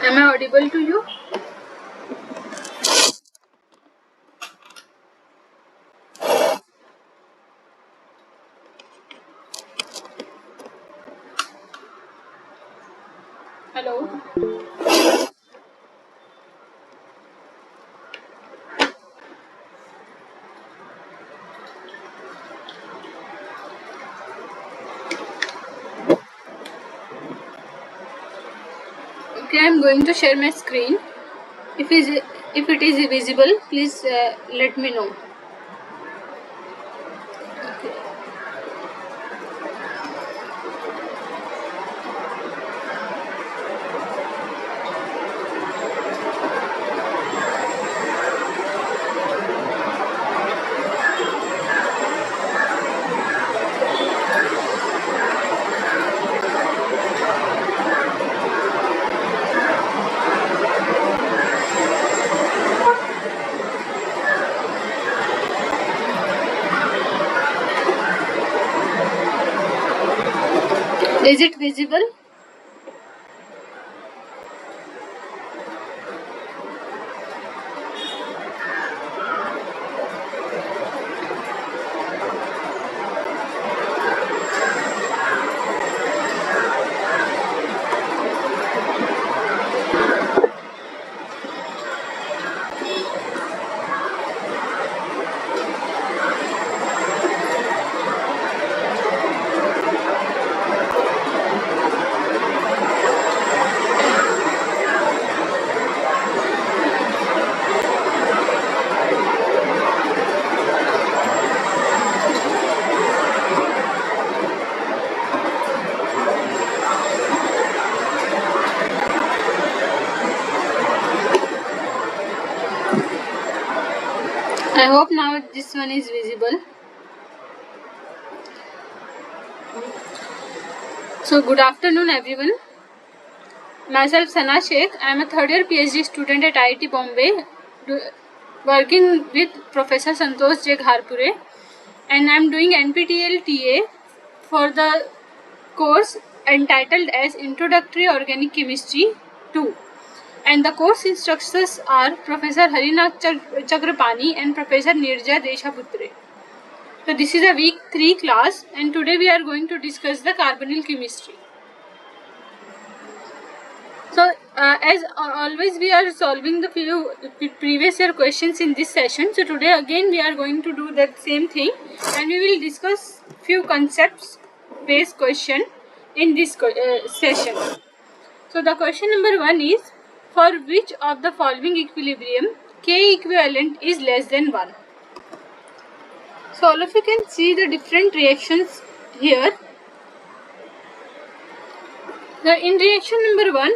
Am I audible to you? Hello. Okay, I am going to share my screen. If it is visible, please let me know. Okay. Is it visible? I hope now this one is visible. So good afternoon everyone. Myself Sana Sheikh. I am a third year PhD student at IIT Bombay, working with Professor Santosh J. Gharpure, and I am doing NPTEL TA for the course entitled as Introductory Organic Chemistry 2. And the course instructors are Professor Harinath Chakrapani and Professor Nirja Deshaputre. So this is a week 3 class, and today we are going to discuss the carbonyl chemistry. So as always we are solving the few previous year questions in this session. So today again we are going to do that same thing, and we will discuss few concepts based question in this session. So the question number 1 is, for which of the following equilibrium K equivalent is less than 1? So all of you can see the different reactions here. Now in reaction number 1,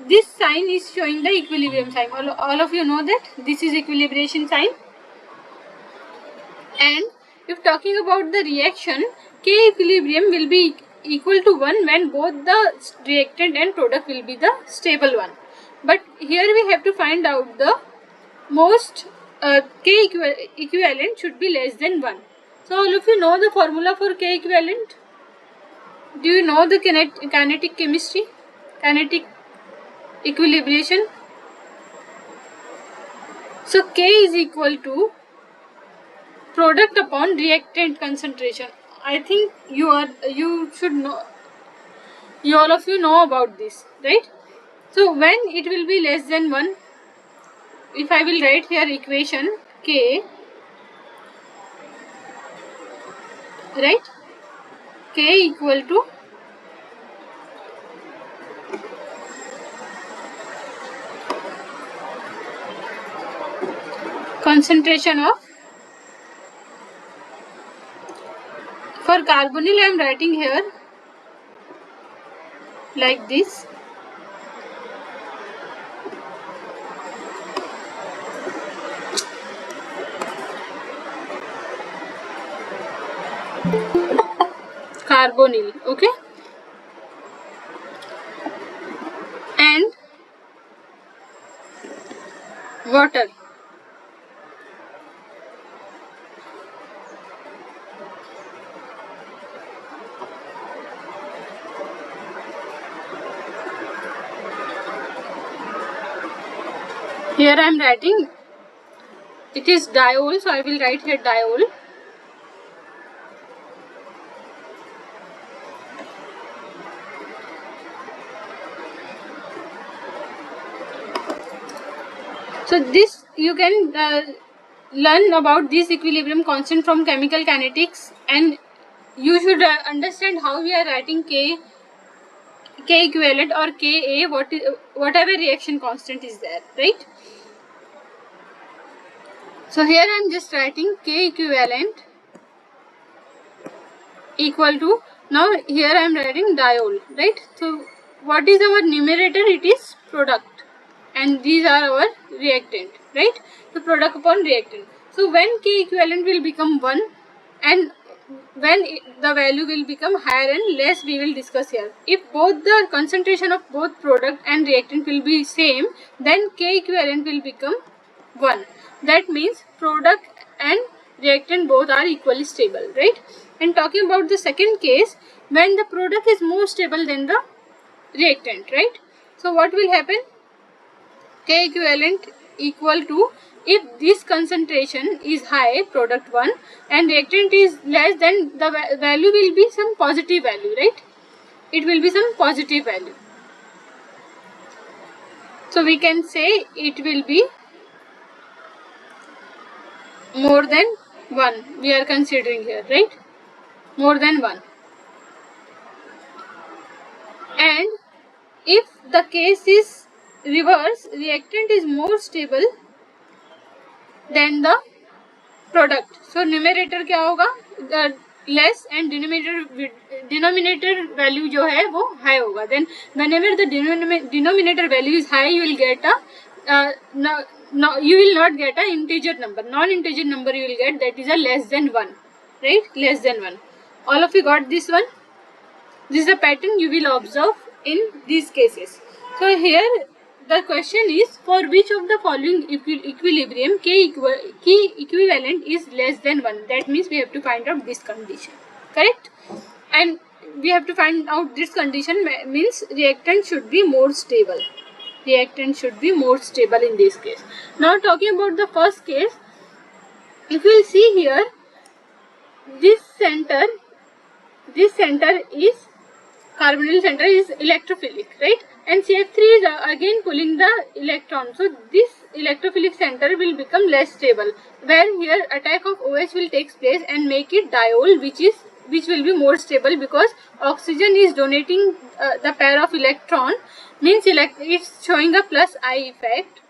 this sign is showing the equilibrium sign. All of you know that this is equilibration sign. And if talking about the reaction, K equilibrium will be equal to 1 when both the reactant and product will be the stable one. But here we have to find out the most K equivalent should be less than 1. So all of you know the formula for K equivalent? Do you know the kinetic chemistry? Kinetic equilibration? So K is equal to product upon reactant concentration. I think you should know, all of you know about this, right? So when it will be less than 1, if I will write here equation K, right? K equal to concentration of, for carbonyl I am writing here like this, carbonyl, okay? And water. Here I am writing, it is diol, so I will write here diol. So this you can learn about this equilibrium constant from chemical kinetics, and you should understand how we are writing K equivalent or Ka, whatever reaction constant is there, right? So here I am just writing K equivalent equal to, now here I am writing diol, right? So what is our numerator? It is product, and these are our reactant, right? So product upon reactant. So when K equivalent will become 1 and when the value will become higher and less, we will discuss here. If both the concentration of both product and reactant will be same, then K equivalent will become 1. That means product and reactant both are equally stable, right? And talking about the second case, when the product is more stable than the reactant, right? So what will happen? K equivalent equal to, if this concentration is high, product 1, and reactant is less, then the value will be some positive value, right? It will be some positive value. So we can say it will be more than 1, we are considering here, right? More than 1. And if the case is reverse, reactant is more stable than the product. So numerator क्या होगा? Less, and denominator value जो है वो high होगा. Then whenever the denominator value is high, you will get a you will not get a integer number. Non-integer number you will get, that is a less than 1, right? Less than 1. All of you got this one? This is the pattern you will observe in these cases. So here the question is, for which of the following equilibrium K equivalent is less than 1? That means we have to find out this condition, correct? And we have to find out this condition means reactant should be more stable. Reactant should be more stable in this case. Now talking about the first case, if you will see here, this center is carbonyl center is electrophilic, right? And CH3 is again pulling the electron. So this electrophilic center will become less stable, where here attack of OH will take place and make it diol, which will be more stable, because oxygen is donating the pair of electron, means it's showing a plus I effect.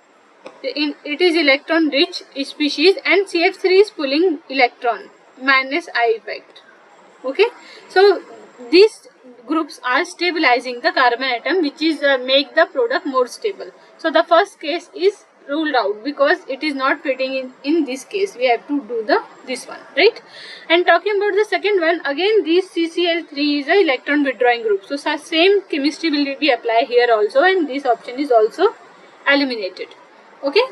It is electron rich species, and CH3 is pulling electron, minus I effect. Okay, so these groups are stabilizing the carbon atom, which is make the product more stable. So the first case is ruled out because it is not fitting in this case. We have to do this one, right? And talking about the second one, again this CCl3 is a electron withdrawing group. So same chemistry will be applied here also, and this option is also eliminated. Okay.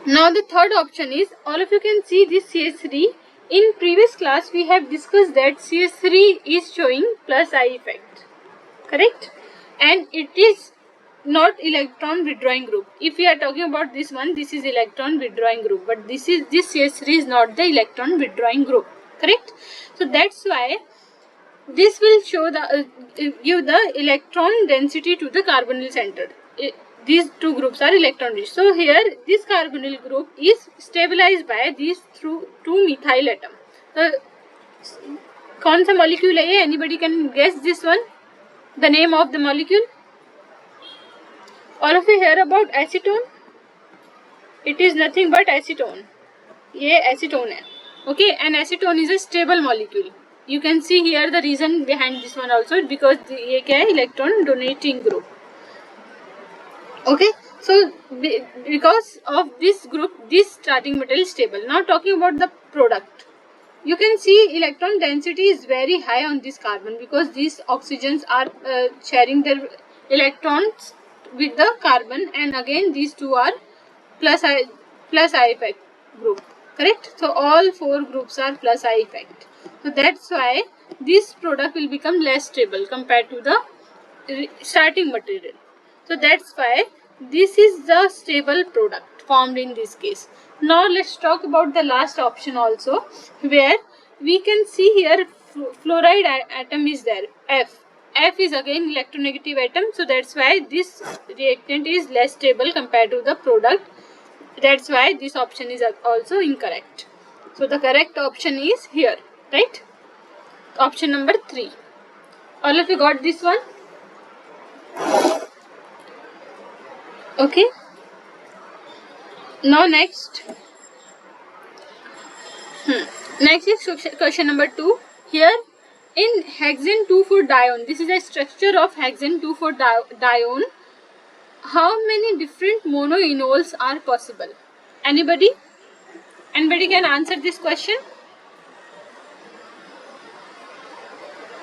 Now the third option is, all of you can see this CH3. In previous class we have discussed that CH3 is showing plus I effect, correct? And it is not electron withdrawing group. If we are talking about this one, this is electron withdrawing group, but this CH3 is not the electron withdrawing group, correct? So that's why this will show the give the electron density to the carbonyl center. These two groups are electron rich. So here this carbonyl group is stabilized by these two methyl atom. So कौन सा molecule है ये? Anybody can guess this one? The name of the molecule? All of you hear about acetone? It is nothing but acetone. ये acetone है. Okay, and acetone is a stable molecule. You can see here the reason behind this one also, because ये क्या है? Electron donating group. Okay, so because of this group, this starting material is stable. Now talking about the product, you can see electron density is very high on this carbon, because these oxygens are sharing their electrons with the carbon, and again these two are plus I effect group, correct? So all four groups are plus I effect. So that's why this product will become less stable compared to the starting material. So that's why this is the stable product formed in this case. Now let's talk about the last option also, where we can see here fluoride atom is there, F. F is again electronegative atom, so that's why this reactant is less stable compared to the product. That's why this option is also incorrect. So the correct option is here, right? Option number 3. All of you got this one? Okay. Now next. Next is question number 2. Here in hexane 2,4-dione, this is a structure of hexane 2,4-dione. How many different monoenols are possible? Anybody? Anybody can answer this question?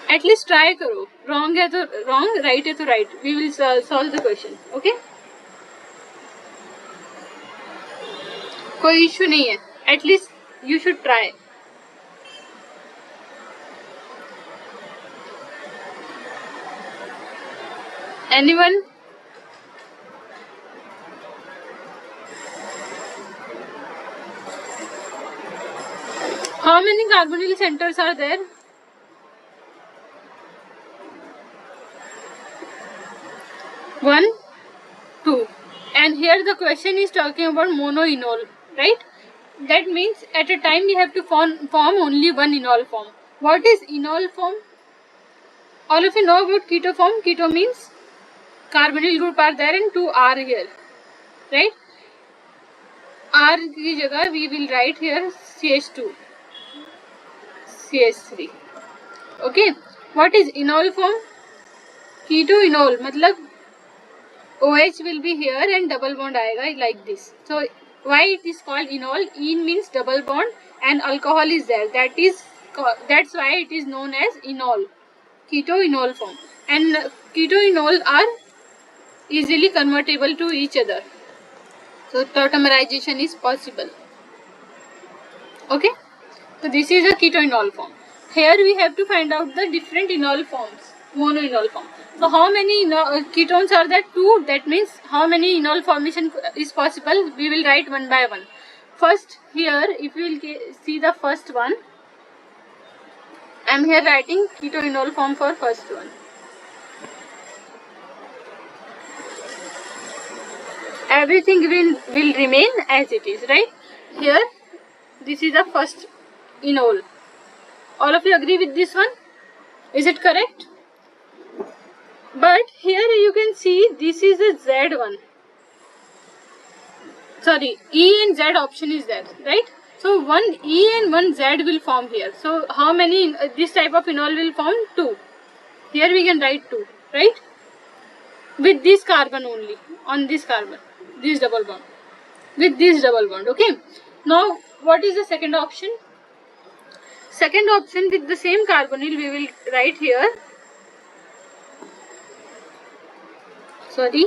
At least try करो. Wrong है तो wrong, right है तो right. We will solve the question. Okay? कोई issue नहीं है. At least you should try. Anyone? How many carbonyl centers are there? 1, 2. And here the question is talking about monoenol, right? That means at a time we have to form only one enol form. What is enol form? All of you know about keto form. Keto means carbonyl group are there and 2 are here, right? R की जगह we will write here CH2, CH3. Okay. What is enol form? Keto enol मतलब OH will be here and double bond आएगा like this. So why it is called enol? En means double bond and alcohol is there. That's why it is known as enol. Keto enol form. And keto enol are easily convertible to each other. So tautomerization is possible. Okay. So this is a keto enol form. Here we have to find out the different enol forms, monoenol form. So how many ketones are there? 2. That means how many enol formation is possible? We will write one by one. First here, if we will see the first one, I am here writing keto enol form for first one. Everything will remain as it is, right? Here, this is the first enol. All of you agree with this one? Is it correct? But here you can see this is a Z one. Sorry, E and Z option is there, right? So one E and one Z will form here. So how many this type of enol will form? 2. Here we can write 2, right? With this carbon only, on this carbon, this double bond. With this double bond, okay? Now what is the second option? Second option, with the same carbonyl we will write here. Sorry.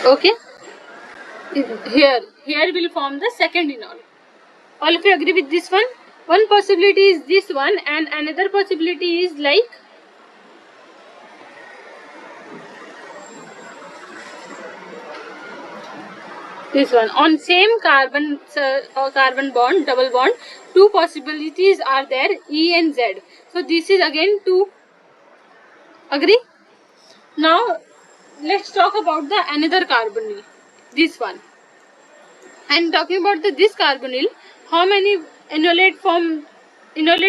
Okay. Here will form the second enol. All of you agree with this one? One possibility is this one and another possibility is like this one. On same carbon or carbon bond, double bond, 2 possibilities are there, E and Z. So this is again 2. Agree? Now let's talk about the another carbonyl. This one. And talking about this carbonyl, how many enolate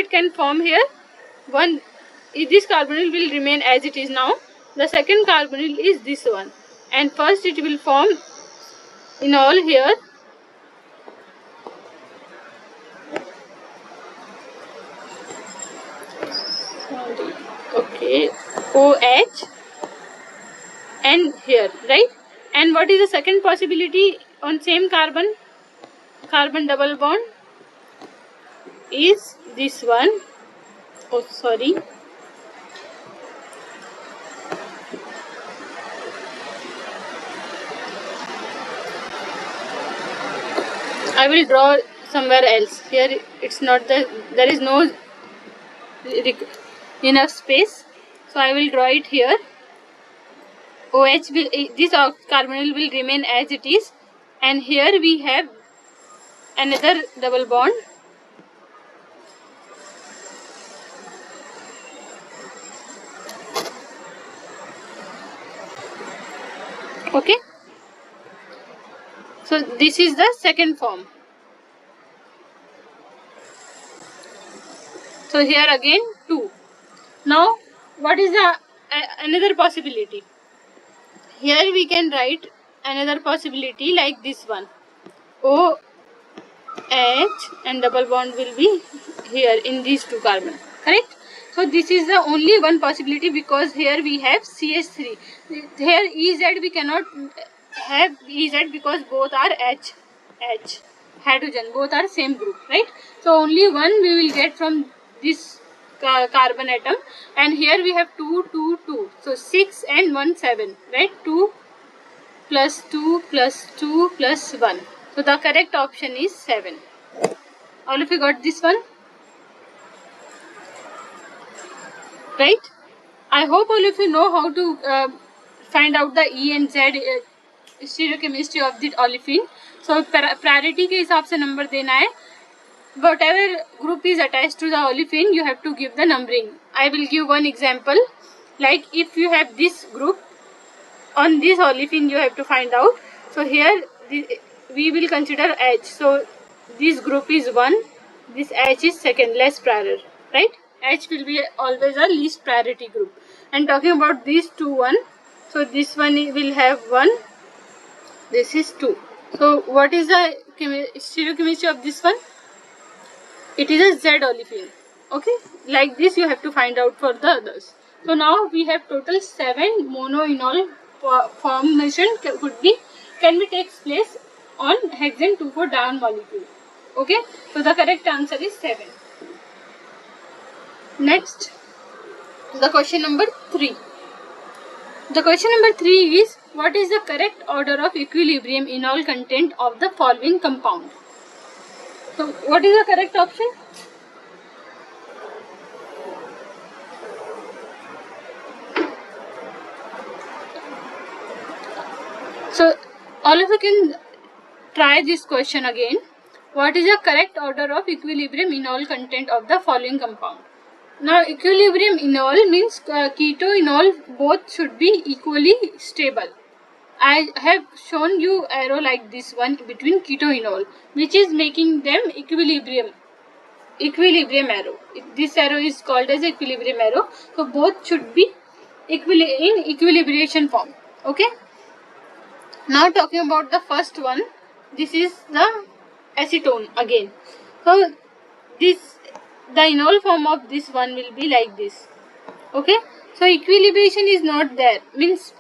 can form here? One. This carbonyl will remain as it is now. The second carbonyl is this one, and first it will form enol here. Okay, OH and here, right? And what is the second possibility on same carbon double bond? Is this one. Oh, sorry. I will draw somewhere else. Here it's not there is no enough space, so I will draw it here. OH will, this carbonyl will remain as it is, and here we have another double bond. Okay, so this is the second form. So here again 2. Now what is the another possibility? Here we can write another possibility like this one. OH and double bond will be here in these two carbon. Correct? So this is the only one possibility, because here we have CH3. Here EZ we cannot have EZ because both are H hydrogen, both are same group, right? So only one we will get from this carbon atom, and here we have 2 2 2, so 6 and 1 7, right? 2 plus 2 plus 2 plus 1, so the correct option is 7. All of you got this one, right? I hope all of you know how to find out the E and Z stereochemistry of the olefin. So priority के हिसाब से number देना है. Whatever group is attached to the olefin, you have to give the numbering. I will give one example. Like if you have this group on this olefin, you have to find out. So here we will consider H. So this group is 1. This H is second, less prior, right? H will be always a least priority group. And talking about these two one, so this one will have 1. This is 2. So what is the stereochemistry of this one? It is a Z olefin. Okay, like this you have to find out for the others. So now we have total 7 monoenol formation can be takes place on hexane 2,4 dione molecule. Okay, so the correct answer is 7. Next, the question number 3. The question number 3 is, what is the correct order of equilibrium enol content of the following compound? So what is the correct option? So all of you can try this question again. What is the correct order of equilibrium enol content of the following compound? Now equilibrium enol means keto enol both should be equally stable. I have shown you arrow like this one between keto enol, which is making them equilibrium arrow. This arrow is called as equilibrium arrow. So both should be in equilibration form. Okay. Now talking about the first one, this is the acetone again. So the enol form of this one will be like this. Okay. So equilibration is not there, means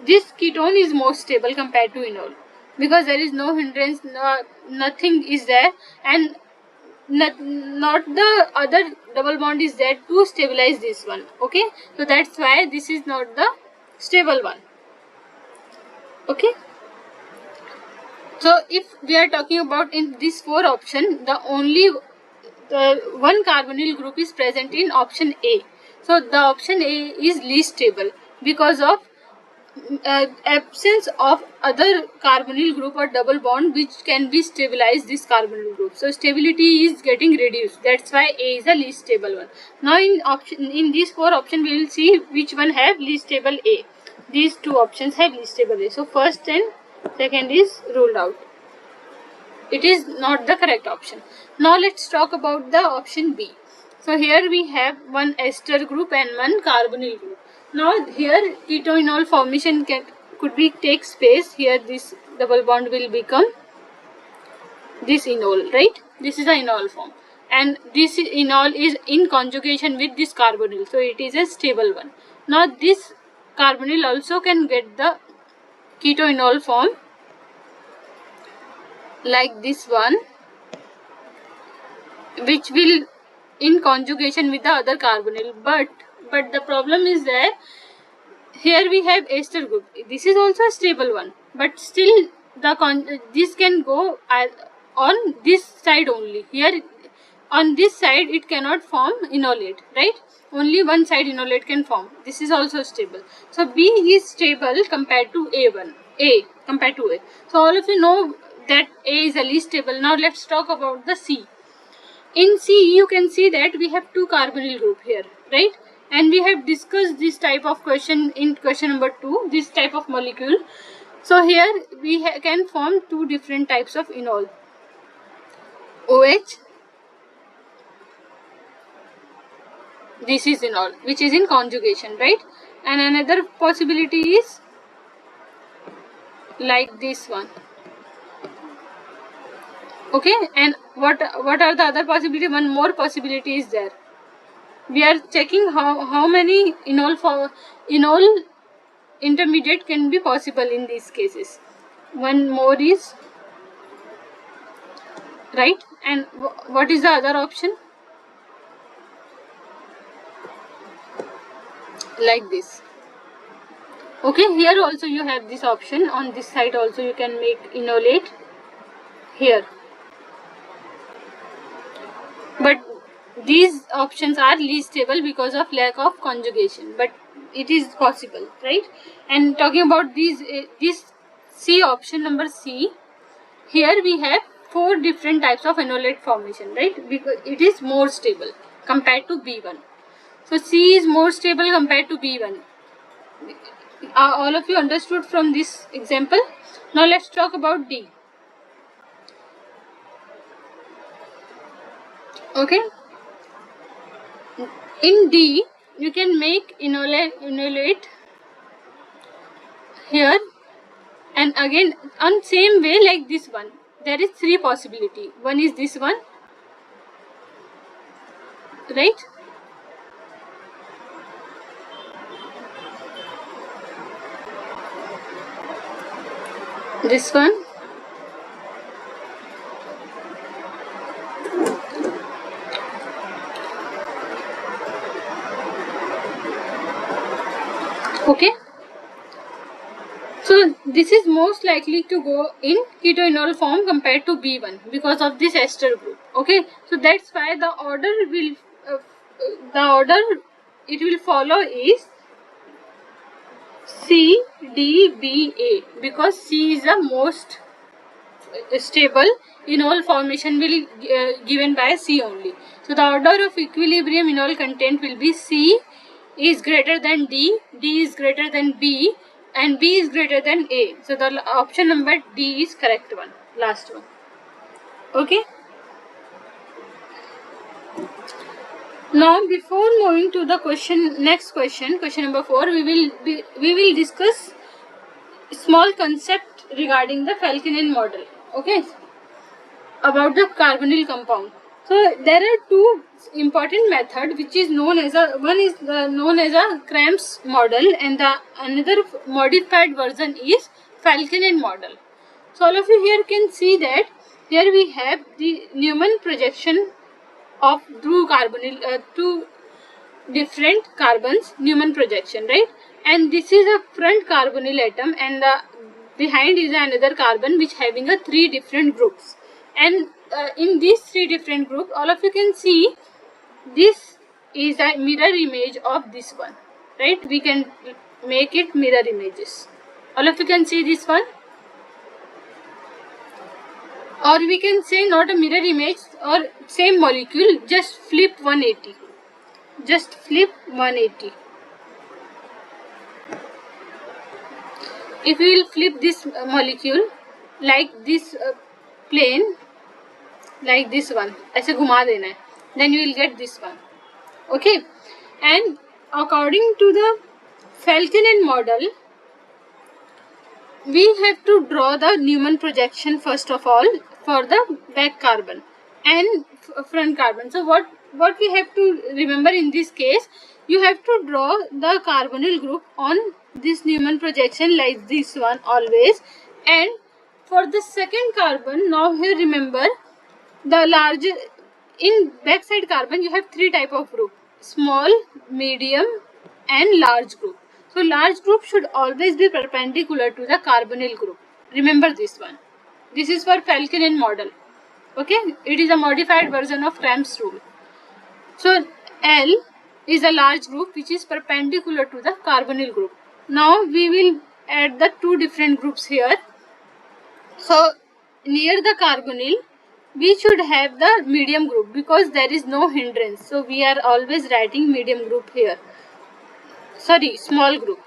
this ketone is more stable compared to enol, because there is no hindrance, nothing is there, and not the other double bond is there to stabilize this one. Okay, so that's why this is not the stable one. Okay, so if we are talking about in this 4 option, the only one carbonyl group is present in option A. So the option A is least stable because of absence of other carbonyl group or double bond which can be stabilize this carbonyl group. So stability is getting reduced. That's why A is the least stable one. Now in these 4 options we will see which one have least stable A. These 2 options have least stable A. So first and second is ruled out. It is not the correct option. Now let's talk about the option B. So here we have one ester group and one carbonyl group. Now here keto-enol formation could be take space. Here this double bond will become this enol, right? This is the enol form, and this enol is in conjugation with this carbonyl, so it is a stable one. Now this carbonyl also can get the keto-enol form like this one, which will in conjugation with the other carbonyl, but the problem is that here we have ester group. This is also a stable one, but still this can go on this side only. Here on this side it cannot form enolate, right? Only one side enolate can form. This is also stable. So B is stable compared to A compared to A. So all of you know that A is the least stable. Now let's talk about the C. In C, you can see that we have two carbonyl group here, right? And we have discussed this type of question in question number 2, this type of molecule. So here we can form two different types of enol. OH, this is enol, which is in conjugation, right? And another possibility is like this one. Okay, and what are the other possibility? One more possibility is there. We are checking how many enol intermediate can be possible in these cases. One more is right, and what is the other option? Like this. Okay, here also you have this option. On this side also you can make enolate here. But these options are least stable because of lack of conjugation. But it is possible, right? And talking about this C option, number C, here we have 4 different types of enolate formation, right? Because it is more stable compared to B1. So C is more stable compared to B1. All of you understood from this example? Now let's talk about D. Okay. In D, you can make enolate here, and again on same way like this one. There is 3 possibility. One is this one, right? This one. Okay. So this is most likely to go in ketoenol form compared to B1 because of this ester group. Okay. So that's why the order it will follow is C, D, B, A, because C is the most stable. Enol formation will given by C only. So the order of equilibrium enol content will be C is greater than D, D is greater than B, and B is greater than A. So the option number D is correct one, last one. Okay. Now before moving to the next question number 4, we will discuss small concept regarding the Falkenhayn model. Okay, about the carbonyl compound. So there are 2 important methods which is known as one is known as a Cramps model, and the another modified version is Falkenhayn model. So all of you here can see that here we have the Newman projection of two different carbons, Newman projection, right? And this is a front carbonyl atom, and the behind is another carbon which having a 3 different groups. And in these 3 different groups, all of you can see this is a mirror image of this one, right? We can make it mirror images. All of you can see this one, or we can say not a mirror image or same molecule, just flip 180. Just flip 180. If we will flip this molecule like this plane, like this one, ऐसे घुमा देना है, then you will get this one. Okay, and according to the Falkenhayn model, we have to draw the Newman projection first of all for the back carbon and front carbon. So what we have to remember in this case, you have to draw the carbonyl group on this Newman projection like this one always. And for the second carbon, now here remember the larger, in backside carbon you have three type of group: small, medium and large group. So large group should always be perpendicular to the carbonyl group. Remember this one. This is for Falkenhayn model. Okay, it is a modified version of Cramp's rule. So L is a large group which is perpendicular to the carbonyl group. Now we will add the two different groups here. So near the carbonyl we should have the medium group because there is no hindrance. So we are always writing medium group here. Sorry, small group.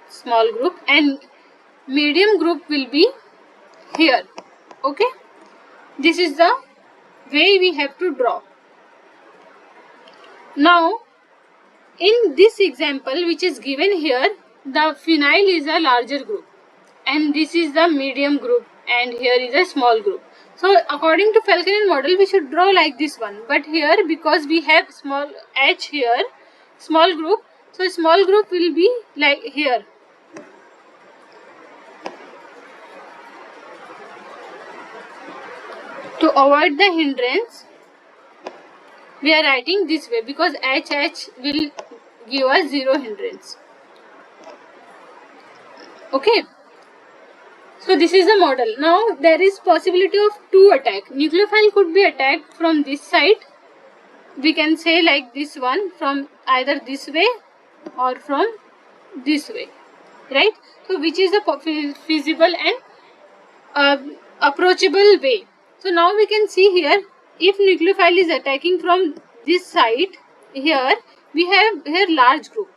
Small group, and medium group will be here. Okay. This is the way we have to draw. Now in this example which is given here, the phenyl is a larger group and this is the medium group and here is a small group. So according to Falkenhayn model we should draw like this one, but here because we have small h here, small group, so small group will be like here. To avoid the hindrance we are writing this way because HH will give us zero hindrance. Okay. So this is the model. Now there is possibility of two attack. Nucleophile could be attacked from this side. We can say like this one, from either this way or from this way, right? So which is the feasible and approachable way. So now we can see here, if nucleophile is attacking from this side, here we have here large group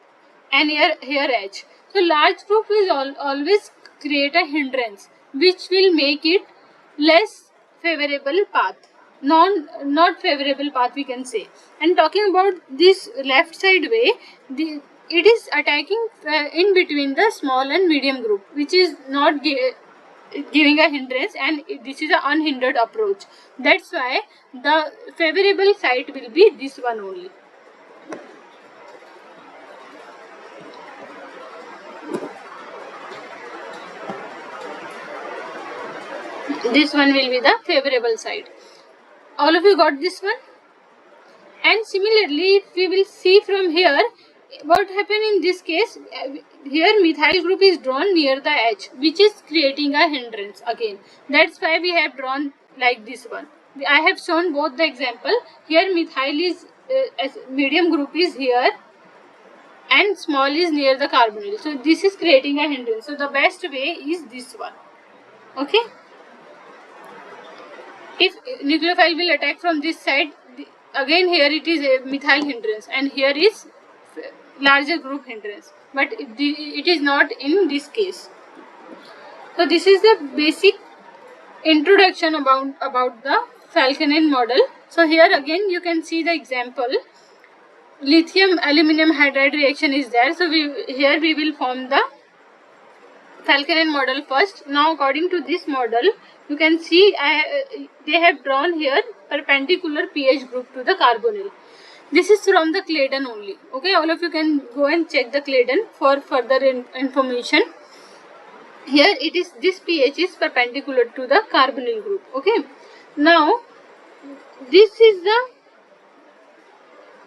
and here H. So large group will always create a hindrance which will make it less favorable path, not favorable path we can say. And talking about this left side way, it is attacking in between the small and medium group, which is not giving a hindrance, and this is an unhindered approach. That's why the favorable side will be this one only. This one will be the favorable side. All of you got this one? And similarly, if we will see from here, what happened in this case, here methyl group is drawn near the H, which is creating a hindrance again. That's why we have drawn like this one. I have shown both the example. Here methyl is, medium group is here and small is near the carbonyl. So this is creating a hindrance. So the best way is this one. Okay. If nucleophile will attack from this side, again here it is a methyl hindrance and here is larger group hindrance, but it is not in this case. So this is the basic introduction about the Falkenhayn model. So here again you can see the example. Lithium aluminum hydride reaction is there. So here we will form the Falkenhayn model first. Now according to this model, you can see they have drawn here perpendicular pH group to the carbonyl. This is from the Claydon only. Okay, all of you can go and check the Claydon for further information. Here it is, this pH is perpendicular to the carbonyl group. Okay, now this is the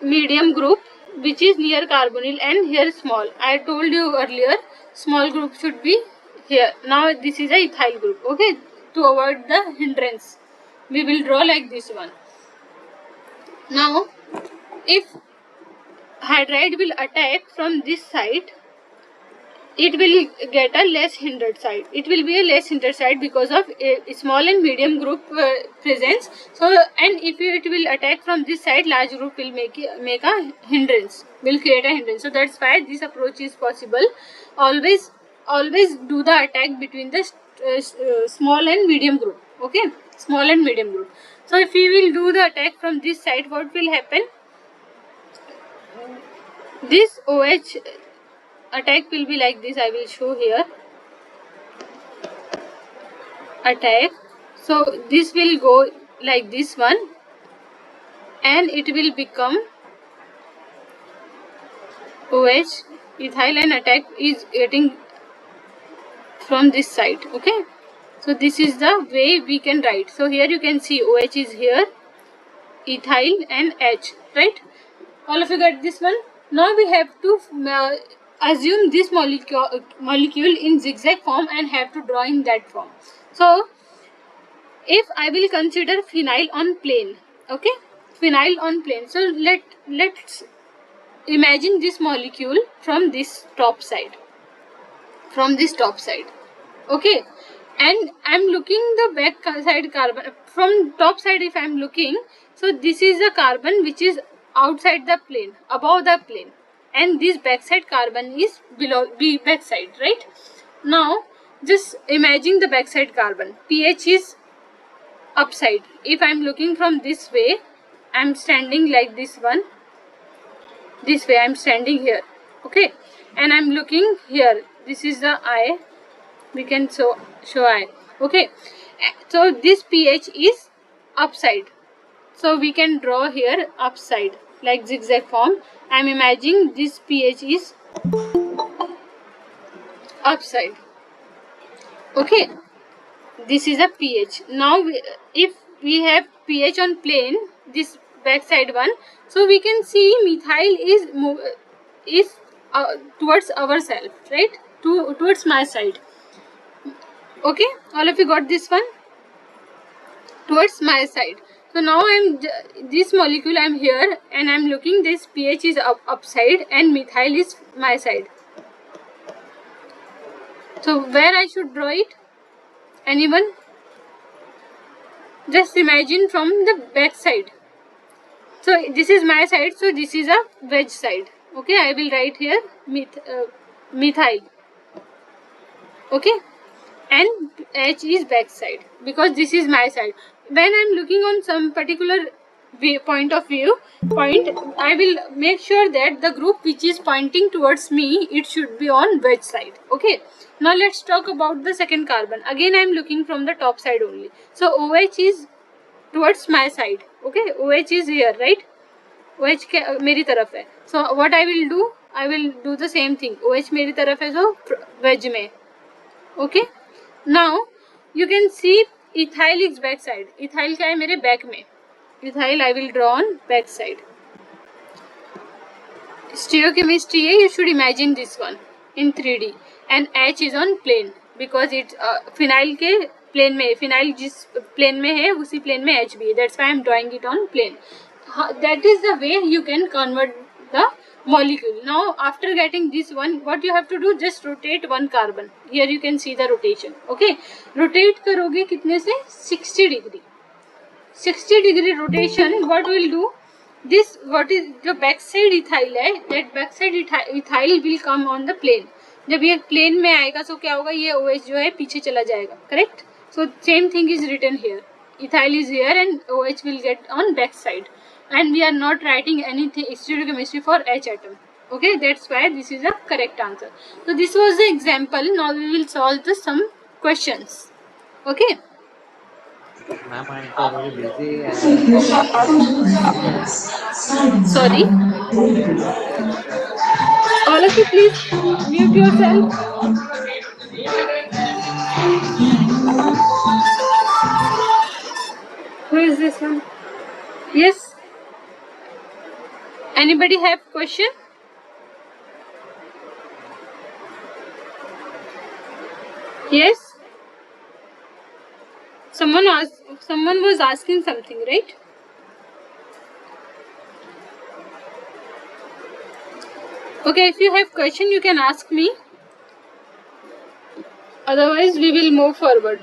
medium group which is near carbonyl and here small. I told you earlier small group should be here. Now this is a ethyl group. Okay, to avoid the hindrance we will draw like this one. Now if hydride will attack from this side, it will get a less hindered side. It will be a less hindered side because of a small and medium group presence. So, and if it will attack from this side, large group will make a hindrance, will create a hindrance. So that's why this approach is possible. Always do the attack between the small and medium group. Okay, small and medium group. So if we will do the attack from this side, what will happen? This OH attack will be like this. I will show here. Attack. So this will go like this one and it will become OH ethyl, and attack is getting from this side. Okay, so this is the way we can write. So here you can see OH is here, ethyl and H, right? All of you got this one? Now we have to assume this molecule in zigzag form and have to draw in that form. So if I will consider phenyl on plane, okay, phenyl on plane. So let's imagine this molecule from this top side, okay, and I'm looking the back side carbon from top side. If I'm looking, so this is a carbon which is outside the plane, above the plane, and this backside carbon is below the backside, right? Now just imagine the backside carbon, pH is upside. If I'm looking from this way, I'm standing like this one, this way I'm standing here, okay, and I'm looking here, this is the eye, we can show eye, okay. So this pH is upside, so we can draw here upside like zigzag form. I'm imagining this pH is upside, okay. This is a pH. Now if we have pH on plane, this backside one, so we can see methyl is towards ourselves, right, towards my side, okay. All of you got this one? Towards my side. So now this molecule, I'm here and I'm looking, this pH is upside and methyl is my side. So where I should draw it? Anyone? Just imagine from the back side. So this is my side, so this is a wedge side, okay. I will write here methyl, okay, and H is back side because this is my side. When I'm looking on some particular point, I will make sure that the group which is pointing towards me, it should be on wedge side, okay. Now let's talk about the second carbon. Again I'm looking from the top side only, so OH is towards my side, okay. OH is here, right? OH मेरी तरफ है. So what I will do? I will do the same thing. OH मेरी तरफ है, so wedge में, okay. Now you can see ethyl is back side. Ethyl क्या है मेरे back में. Ethyl I will draw on back side. Stereochemistry है, you should imagine this one in 3D, and H is on plane because it's phenyl के plane में, phenyl जिस plane में है उसी plane में H भी है. That's why I'm drawing it on plane. That is the way you can convert the molecule. Now after getting this one, what you have to do, just rotate one carbon. Here you can see the rotation, okay. Rotate करोगे कितने से? 60 degree. 60 degree rotation. What will do? This, what is the backside ethyl है, that backside ethyl will come on the plane. जब ये plane में आएगा so क्या होगा, ये OH जो है पीछे चला जाएगा, correct? So same thing is written here. Ethyl is here and OH will get on backside. And we are not writing anything stereochemistry for H atom, okay. That's why this is a correct answer. So this was the example. Now we will solve some questions, okay. Ma'am, I'm already busy. And Sorry, all of you please mute yourself. Who is this one? Yes, anybody have question? Yes, someone was asking something, right? Okay, if you have question you can ask me, otherwise we will move forward.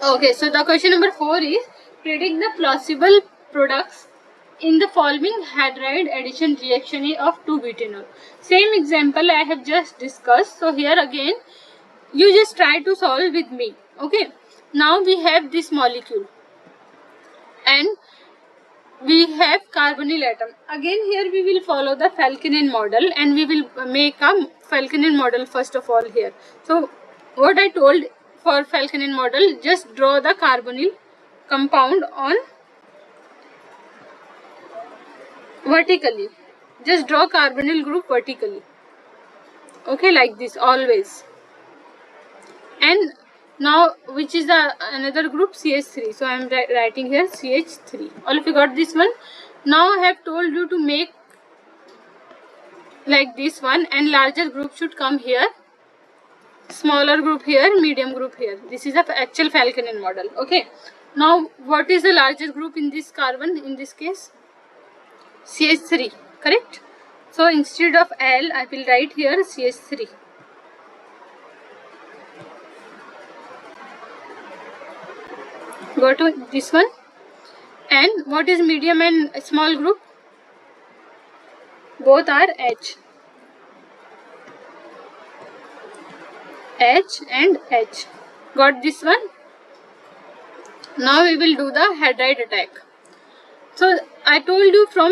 Okay, so the question number 4 is, predict the plausible products in the following hydride addition reaction of 2-butanol. Same example I have just discussed. So here again you just try to solve with me, okay. Now we have this molecule and we have carbonyl atom. Again here we will follow the Falkenhayn model and we will make a Falkenhayn model first of all here. So what I told for Falkenhayn model, just draw the carbonyl compound on vertically. Just draw carbonyl group vertically, Okay, like this always. And now which is the another group? CH3. So I am writing here CH3. All of you got this one? Now I have told you to make like this one, and larger group should come here, smaller group here, medium group here. This is a actual Falconen model. Okay. Now what is the larger group in this carbon in this case? CH3, correct? So instead of L I will write here CH3. Go to this one. And what is medium and small group? Both are H. H and H. Got this one? Now we will do the hydride attack. So I told you from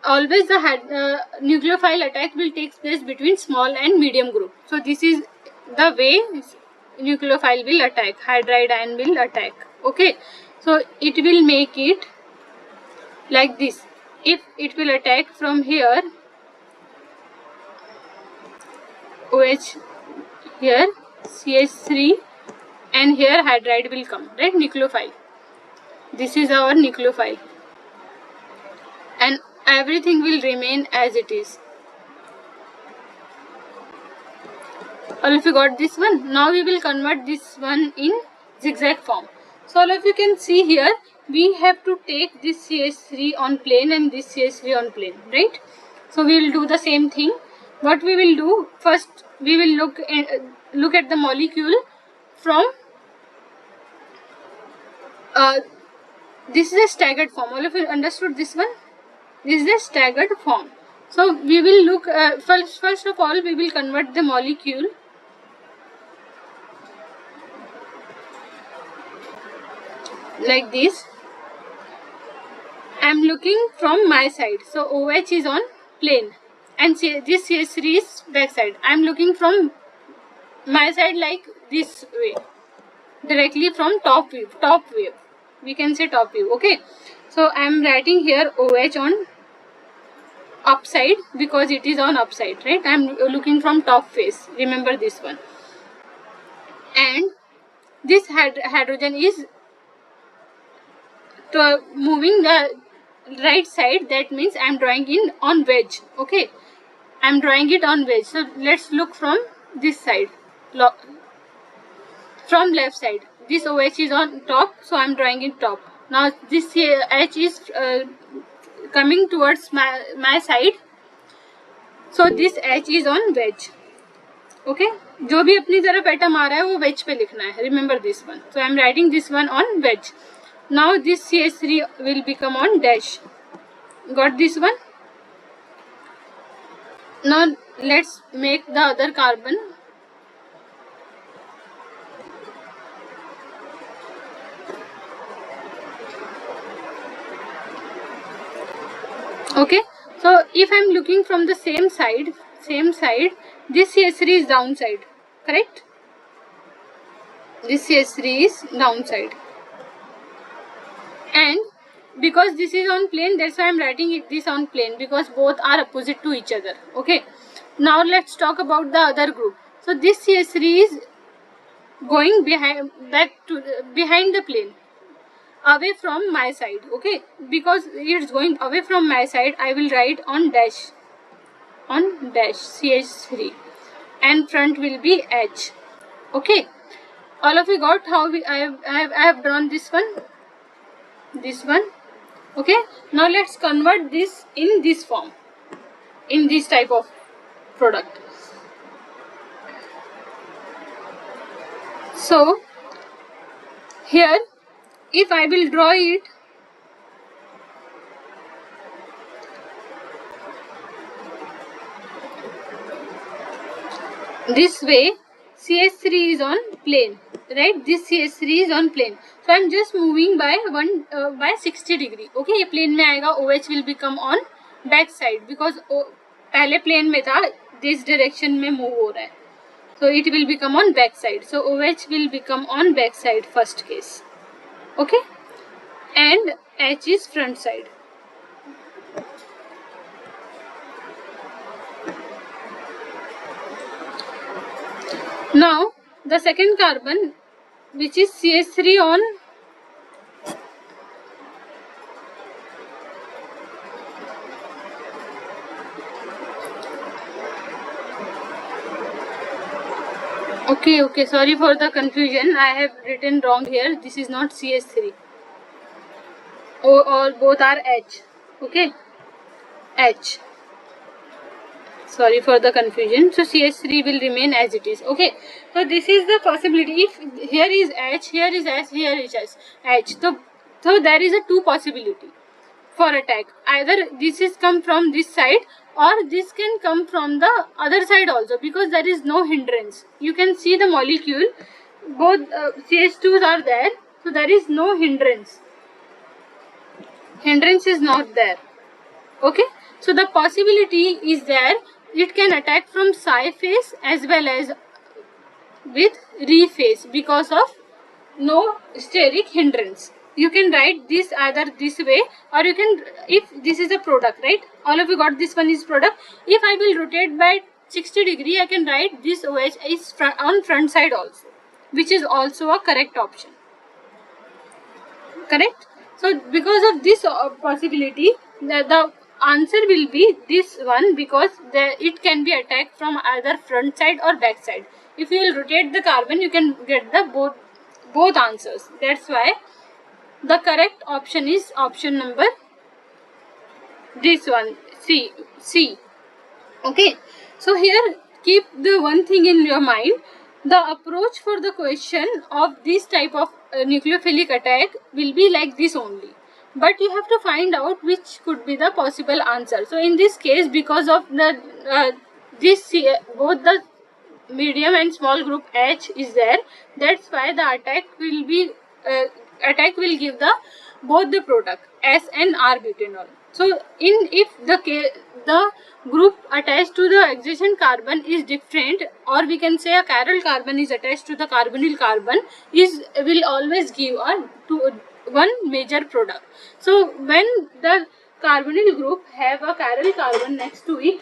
always the nucleophile attack will take place between small and medium group. So this is the way nucleophile will attack, hydride ion will attack. Okay, so it will make it like this. If it will attack from here, OH here, CH3, and here hydride will come, right? Nucleophile. This is our nucleophile. And everything will remain as it is. All of you got this one? Now we will convert this one in zigzag form. So all of you can see here, we have to take this CH3 on plane and this CH3 on plane, right? So we will do the same thing. What we will do, first we will look at the molecule from this is a staggered form. All of you understood this one? This is a staggered form. So we will look first of all we will convert the molecule like this. I am looking from my side. So OH is on plane and this CH3 is back side. I am looking from my side like this way, directly from top view. We can say top view. Okay. So I am writing here OH on upside because it is on upside, right? I am looking from top face. Remember this one. And this hydrogen is moving the right side. That means I am drawing it on wedge. Okay. I am drawing it on wedge. So let's look from this side. From left side. This OH is on top. So I am drawing it top. Now this H is coming towards my side. So this H is on wedge. Okay. जो भी अपनी तरफ atom आ रहा है वो wedge पे लिखना है. Remember this one. So I am writing this one on wedge. Now this CH3 will become on dash. Got this one? Now let's make the other carbon. Okay. So if I am looking from the same side, this CH3 is downside, correct? This CH3 is downside. And because this is on plane, that's why I am writing this on plane, because both are opposite to each other. Okay. Now let's talk about the other group. So this CH3 is going behind the plane, away from my side. Okay. Because it's going away from my side, I will write on dash CH3, and front will be H. Okay. All of you got how I have drawn this one? This one. Okay. Now let's convert this in this form, in this type of product. So here, if I will draw it this way, CH3 is on plane, right? This CH3 is on plane. So I am just moving by 60 degree. Okay, ये plane में आएगा. OH will become on back side because पहले plane में था, this direction में move हो रहा है. So it will become on back side. So OH will become on back side first case. Okay, and H is front side. Now the second carbon, which is CH3 on okay, sorry for the confusion, I have written wrong here. This is not CH3. All both are H. Okay, H. Sorry for the confusion. So CH3 will remain as it is. Okay, so this is the possibility. If here is H, here is S, here is H. So there is a two possibility for attack. Either this is come from this side, or this can come from the other side also, because there is no hindrance. You can see the molecule, both CH2s are there, so there is no hindrance. Hindrance is not there. Okay, so the possibility is there. It can attack from psi phase as well as with re phase because of no steric hindrance. You can write this either this way, or you can, if this is a product, right? All of you got this one is product. If I will rotate by 60 degree, I can write this OH is on front side also, which is also a correct option. Correct? So because of this possibility, the answer will be this one, because it can be attacked from either front side or back side. If you will rotate the carbon, you can get the both answers. That's why the correct option is option number this one, C. Okay, so here keep the one thing in your mind. The approach for the question of this type of nucleophilic attack will be like this only, but you have to find out which could be the possible answer. So in this case, because of the both the medium and small group H is there, that's why the attack will be give the both the product S and R butanol. So if the group attached to the adjacent carbon is different, or we can say a chiral carbon is attached to the carbonyl carbon, will always give one major product. So when the carbonyl group have a chiral carbon next to it,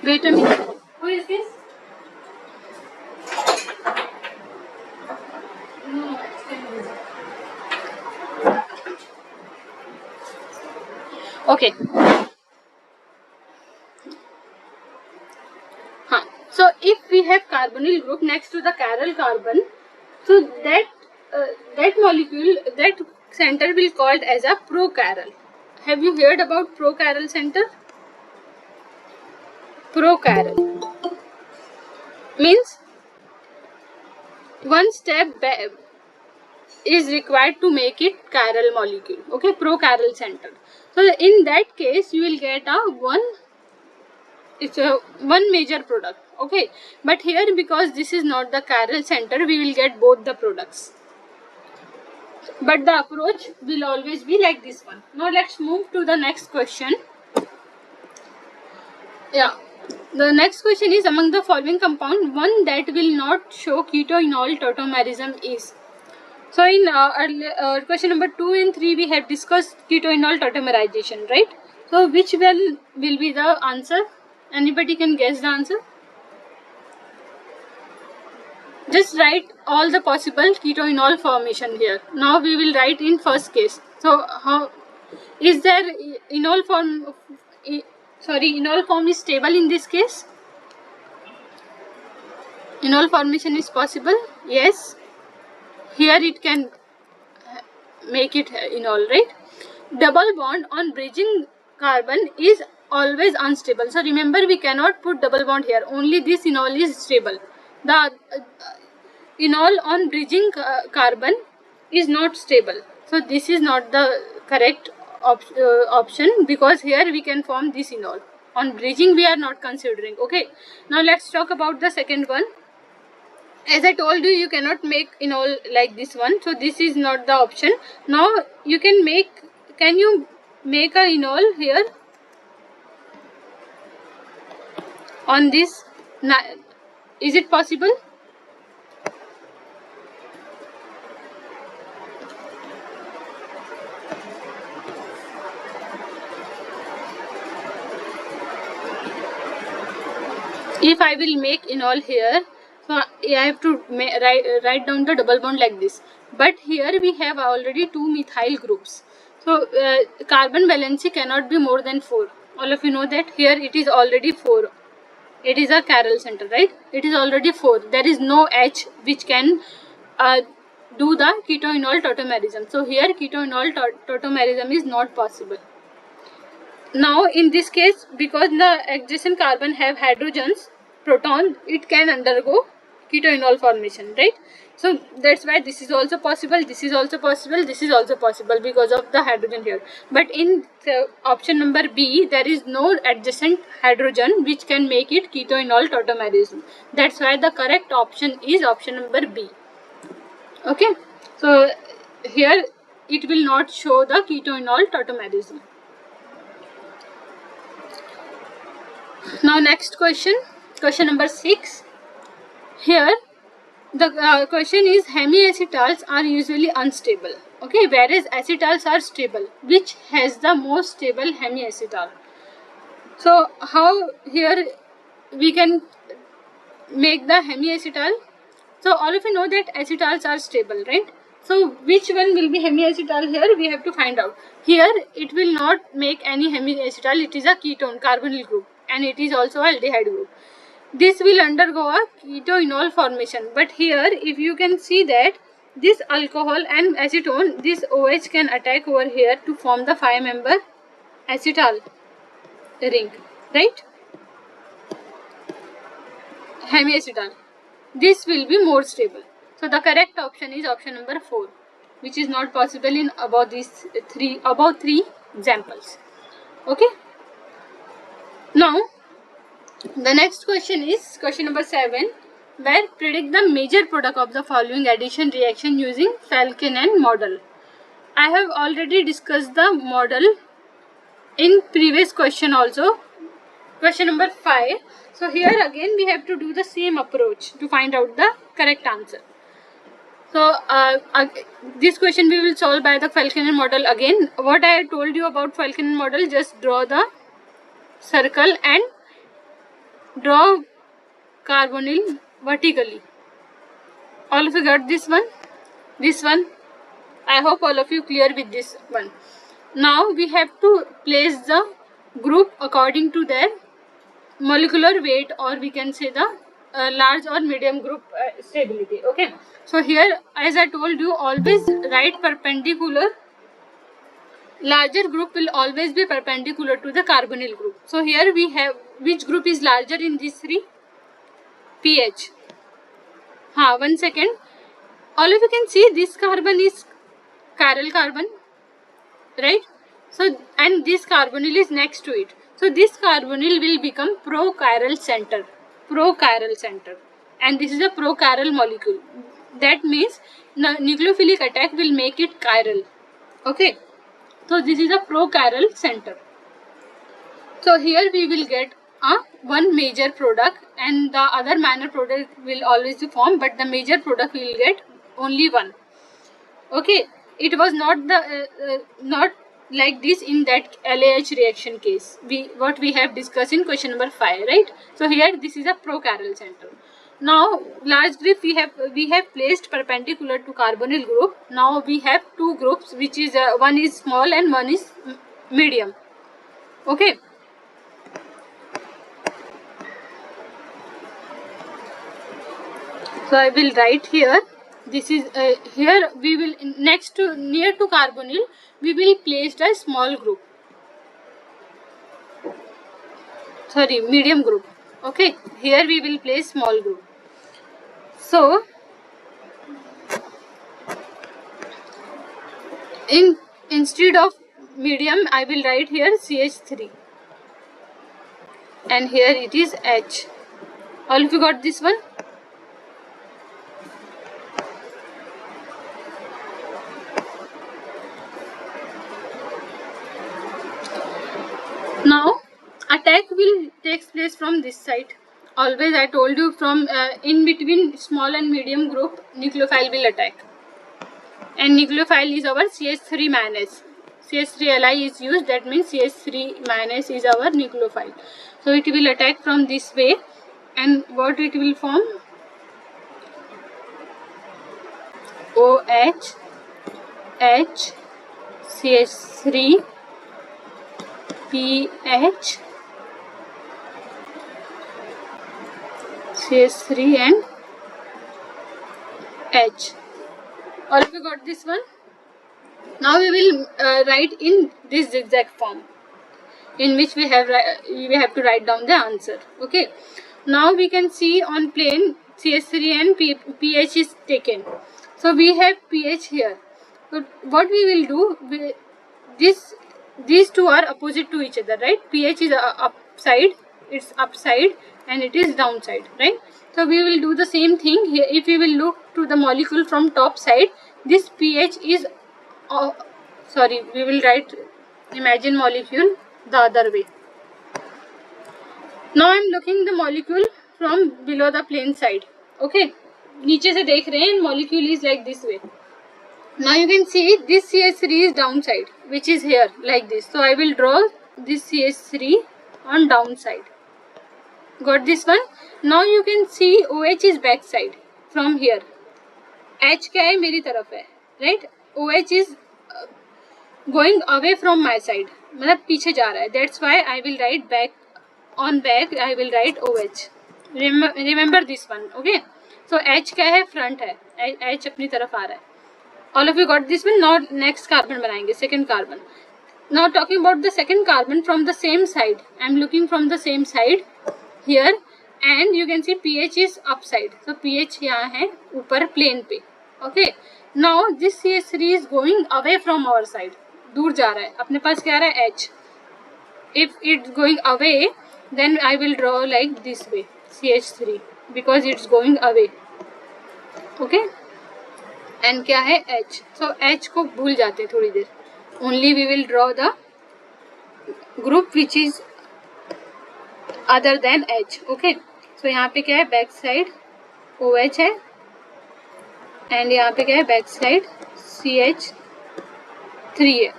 wait a minute, who is this? No, okay. So if we have carbonyl group next to the chiral carbon, so that molecule, that center will called as a prochiral. Have you heard about prochiral center? Prochiral means one step back is required to make it chiral molecule. Okay, prochiral center. So in that case, you will get one major product. Okay, but here, because this is not the chiral center, we will get both the products, but the approach will always be like this one. Now let's move to the next question. Yeah, the next question is, among the following compound, one that will not show keto-enol tautomerism is. So in question number 2 and 3, we have discussed keto-enol tautomerization, right? So which one will be the answer? Anybody can guess the answer? Just write all the possible keto-enol formation here. Now we will write in first case. So how is there enol form? Enol form is stable in this case. Enol formation is possible. Yes. Here it can make it enol, right? Double bond on bridging carbon is always unstable. So remember, we cannot put double bond here. Only this enol is stable. The enol on bridging carbon is not stable. So this is not the correct option, because here we can form this enol. On bridging we are not considering. Okay. Now let's talk about the second one. As I told you, you cannot make enol like this one, so this is not the option. Now you can you make a enol here on this? Is it possible? If I will make enol here, so I have to write down the double bond like this. But here we have already 2 methyl groups. So carbon valency cannot be more than 4. All of you know that. Here it is already 4. It is a chiral center, right? It is already 4. There is no H which can do the keto-enol tautomerism. So here keto-enol tautomerism is not possible. Now in this case, because the adjacent carbon have hydrogens, proton, it can undergo keto-enol formation, right? So that's why this is also possible, this is also possible, this is also possible because of the hydrogen here. But in option number B, there is no adjacent hydrogen which can make it keto-enol tautomerism. That's why the correct option is option number B. Okay, so here it will not show the keto-enol tautomerism. Now next question number 6. Here the question is hemiacetals are usually unstable, okay, whereas acetals are stable. Which has the most stable hemiacetal? So how here we can make the hemiacetal? So all of you know that acetals are stable, right? So which one will be hemiacetal here? We have to find out. Here it will not make any hemiacetal. It is a ketone, carbonyl group, and it is also aldehyde group. This will undergo a keto-enol formation. But here if you can see that this alcohol and acetone, this OH can attack over here to form the 5-member acetal ring, right? Hemiacetal. This will be more stable. So the correct option is option number 4, which is not possible in about three examples. Okay. Now the next question is question number 7, where predict the major product of the following addition reaction using Falkenhayn model. I have already discussed the model in previous question also, question number 5. So here again we have to do the same approach to find out the correct answer. So this question we will solve by the Falkenhayn model again. What I told you about Falkenhayn model, just draw the circle and draw carbonyl vertically. All of you got this one? This one? I hope all of you clear with this one. Now we have to place the group according to their molecular weight, or we can say the large or medium group stability. Okay. So here, as I told you, always write perpendicular. Larger group will always be perpendicular to the carbonyl group. So here we have, which group is larger in these three? pH. One second. All of you can see this carbon is chiral carbon, right? So and this carbonyl is next to it. So this carbonyl will become prochiral center. Prochiral center. And this is a prochiral molecule. That means nucleophilic attack will make it chiral. Okay. So this is a prochiral center. So here we will get one major product, and the other minor product will always be formed, but the major product we will get only one. Okay, it was not the not like this in that LAH reaction case. What we have discussed in question number 5, right? So here this is a prochiral center. Now large group we have placed perpendicular to carbonyl group. Now we have two groups, which is one is small and one is medium. Okay. So I will write here. This is here we will next to near to carbonyl we will place a small group. Sorry, medium group. Okay, here we will place small group. So instead of medium I will write here CH3, and here it is H. All of you got this one? Now attack will takes place from this side. Always I told you, from in between small and medium group nucleophile will attack, and nucleophile is our CH3 minus. CH3Li is used, that means CH3 minus is our nucleophile. So it will attack from this way, and what it will form? OH, H, CH3, PH, CH3 and H. All of you got this one? Now we will write in this zigzag form, in which we have to write down the answer. Okay. Now we can see on plane CH3 and pH is taken. So we have pH here. So what we will do? These two are opposite to each other, right? pH is upside, it's upside, and it is downside, right? So we will do the same thing here. If we will look to the molecule from top side, this pH is we will write imagine molecule the other way. Now I am looking the molecule from below the plane side. Okay, नीचे से देख रहे हैं, molecule is like this way. Now you can see this CH3 is downside, which is here like this. So I will draw this CH3 on downside. Got this one? Now you can see OH is backside from here. H क्या है मेरी तरफ है, right? OH is going away from my side, मतलब पीछे जा रहा है. That's why I will write back. On back I will write OH. Remember this one, okay? So H क्या है? Front है. H अपनी तरफ आ रहा है. All of you got this one? Now next carbon बनाएंगे, second carbon. Now talking about the second carbon from the same side. I am looking from the same side here, and you can see pH is upside. So pH यहाँ है ऊपर plane पे. Okay. Now this CH3 is going away from our side. दूर जा रहा है. अपने पास क्या आ रहा है? H. If it's going away, then I will draw like this way, CH3, because it's going away. Okay. And क्या है? H. So H को भूल जाते हैं थोड़ी देर. Only we will draw the group which is other than H. Okay. So यहाँ पे क्या है? Back side OH है, and यहाँ पे क्या है? Back side CH3 है,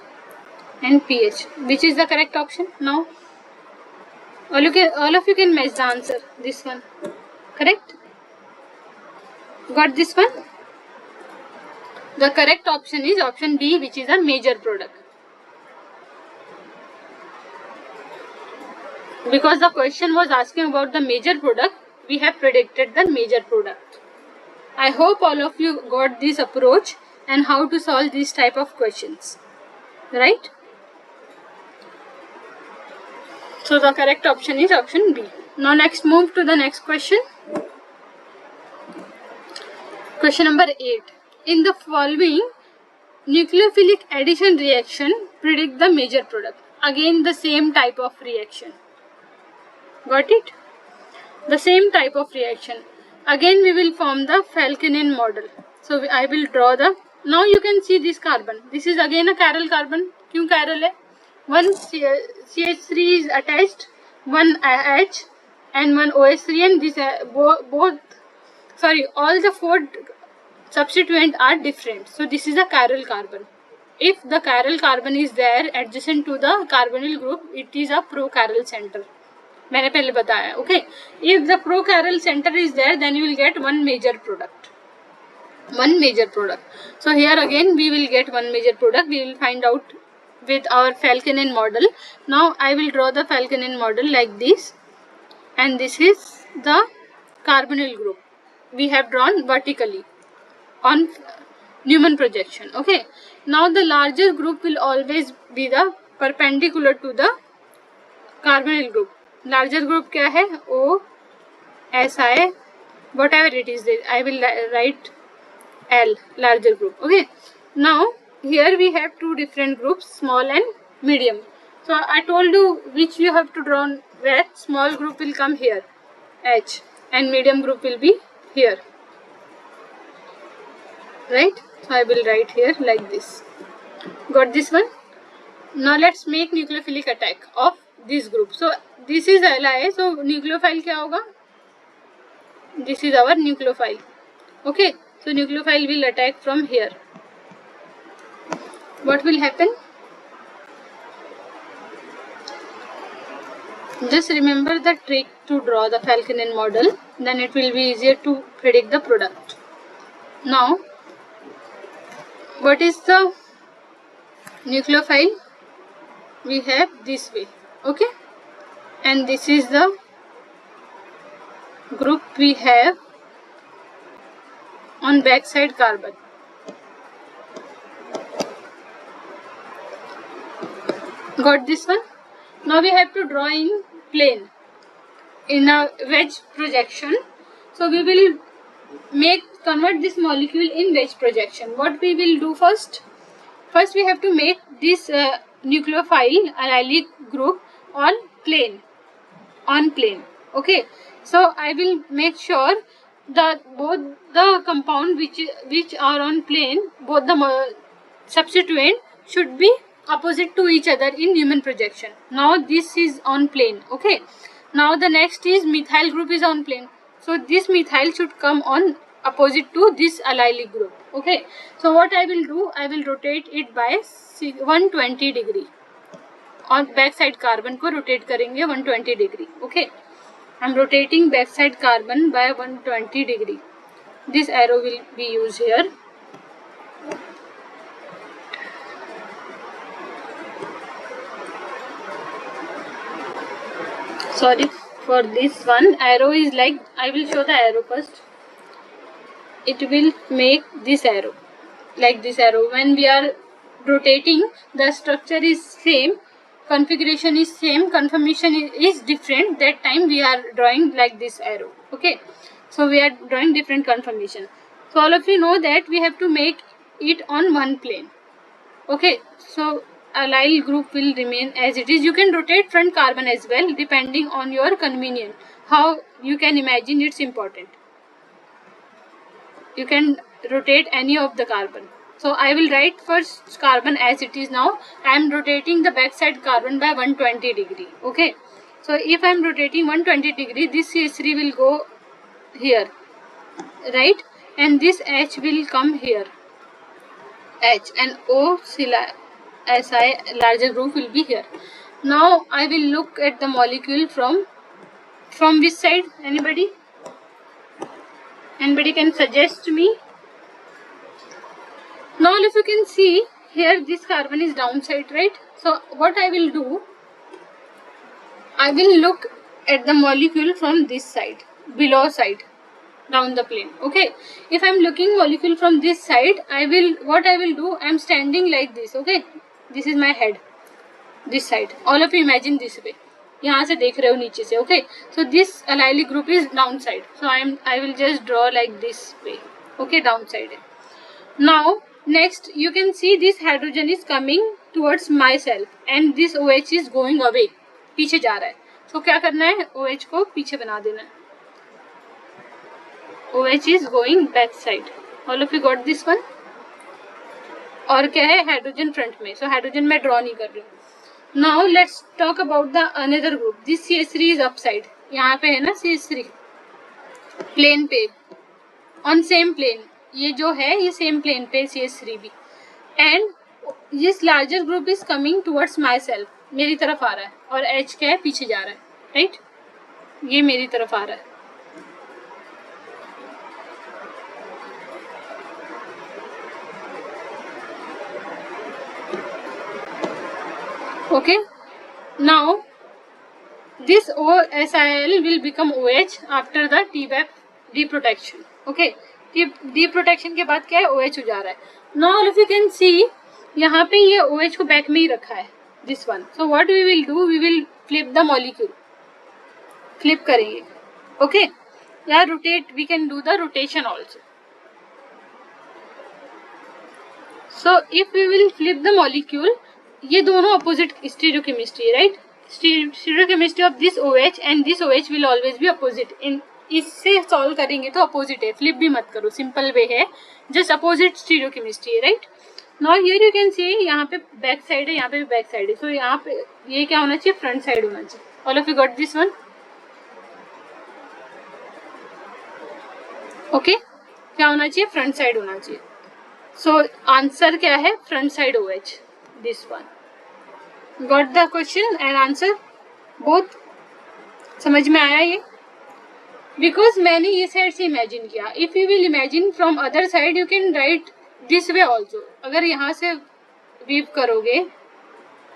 and pH. Which is the correct option? Now all of you can match the answer. This one correct? Got this one? The correct option is option B, which is a major product. Because the question was asking about the major product, we have predicted the major product. I hope all of you got this approach and how to solve these type of questions, right? So the correct option is option B. Now next move to the next question. Question number 8. In the following nucleophilic addition reaction, predict the major product. Again the same type of reaction. Got it? The same type of reaction. Again we will form the Falkenhayn model. So I will draw the. Now you can see this carbon. This is again a chiral carbon. क्यों chiral है? One CH3 is attached, one H and one OH3, and this all the four substituent are different. So this is a chiral carbon. If the chiral carbon is there adjacent to the carbonyl group, it is a prochiral center. मैंने पहले बताया, okay? If the prochiral center is there, then you will get one major product. One major product. So here again we will get one major product. We will find out with our Falkenhayn model. Now I will draw the Falkenhayn model like this, and this is the carbonyl group we have drawn vertically on Newman projection. Okay. Now the larger group will always be the perpendicular to the carbonyl group. Larger group क्या है? O, S, I, whatever it is, I will write L, larger group. Okay. Now here we have two different groups, small and medium. So I told you which you have to draw where. Small group will come here, H, and medium group will be here, right? So I will write here like this. Got this one? Now let's make nucleophilic attack of this group. So this is Li. So nucleophile क्या होगा? This is our nucleophile. Okay. So nucleophile will attack from here. What will happen? Just remember the trick to draw the Falconel model, then it will be easier to predict the product. Now, what is the nucleophile? We have this way, okay, and this is the group we have on backside carbon. Got this one? Now we have to draw in plane in a wedge projection. So we will convert this molecule in wedge projection. What we will do first? First we have to make this nucleophile allylic group on plane. Okay, so I will make sure that both the compound which are on plane, both the substituent should be opposite to each other in Newman projection. Now this is on plane. Okay, now the next is methyl group is on plane, so this methyl should come on opposite to this allylic group. Okay, so what I will do, I will rotate it by 120 degree. और back side carbon को rotate करेंगे 120 degree. Okay, I am rotating back side carbon bye 120 degree. This arrow will be use here. Sorry for this one, arrow is like, I will show the arrow first. It will make this arrow like this arrow. When we are rotating, the structure is same, configuration is same, conformation is different. That time we are drawing like this arrow. Okay, so we are drawing different conformation. So all of you know that we have to make it on one plane. Okay, so allyl group will remain as it is. You can rotate front carbon as well, depending on your convenience. How you can imagine, it's important. You can rotate any of the carbon. So I will write first carbon as it is now. I am rotating the backside carbon by 120 degree. Okay, so if I am rotating 120 degree, this CH3 will go here, right, and this H will come here, H, and OSI larger group will be here. Now I will look at the molecule from which side? Anybody can suggest me? Now if you can see here, this carbon is downside, right? So what I will do, I will look at the molecule from this side, below side, down the plane. Okay, if I am looking molecule from this side, what I will do, I am standing like this. Okay, this is my head, this side. All of you imagine this way. यहाँ से देख रहे हो नीचे से. Okay, so this allylic group is downside, so I will just draw like this way. Okay, downside. Now next you can see this hydrogen is coming towards myself and this OH is going away, पीछे जा रहा है. So क्या करना है, OH को पीछे बना देना है. OH is going back side. All of you got this one? और क्या है, हाइड्रोजन फ्रंट में. So हाइड्रोजन मैं ड्रॉ नहीं कर रही हूँ. Now let's talk about the another group. This CH3 is upside. यहाँ पे है ना CH3 प्लेन पे, on same plane. ये जो है ये सेम प्लेन पे CH3 भी. And this larger group is coming towards myself, मेरी तरफ आ रहा है, और H क्या है, पीछे जा रहा है, राइट, ये मेरी तरफ आ रहा है. Okay, now this OSIL will become OH after the T-back deprotection. Okay, deprotection के बाद क्या है, OH हो जा रहा है. Now if you can see, यहाँ पे ये OH को बैक में ही रखा है, this one. So what we will do, we will flip the molecule, flip करेंगे. Okay, या rotate, we can do the rotation also. So if we will flip the molecule, ये दोनों opposite stereochemistry, right? Stereochemistry of this OH and this OH will always be opposite. In इससे solve करेंगे तो opposite है, flip भी मत करो, simple way है, just opposite stereochemistry है, right? Now here you can see, यहाँ पे back side है, यहाँ पे भी back side है, so यहाँ पे ये क्या होना चाहिए, front side होना चाहिए. All of you got this one? Okay, क्या होना चाहिए, front side होना चाहिए. So answer क्या है, front side OH. This one. Got the question and answer both? समझ में आया ये? बिकॉज मैंने ये साइड से इमेजिन किया. If you will imagine from other side you can write this way also. अगर यहाँ से वीव करोगे,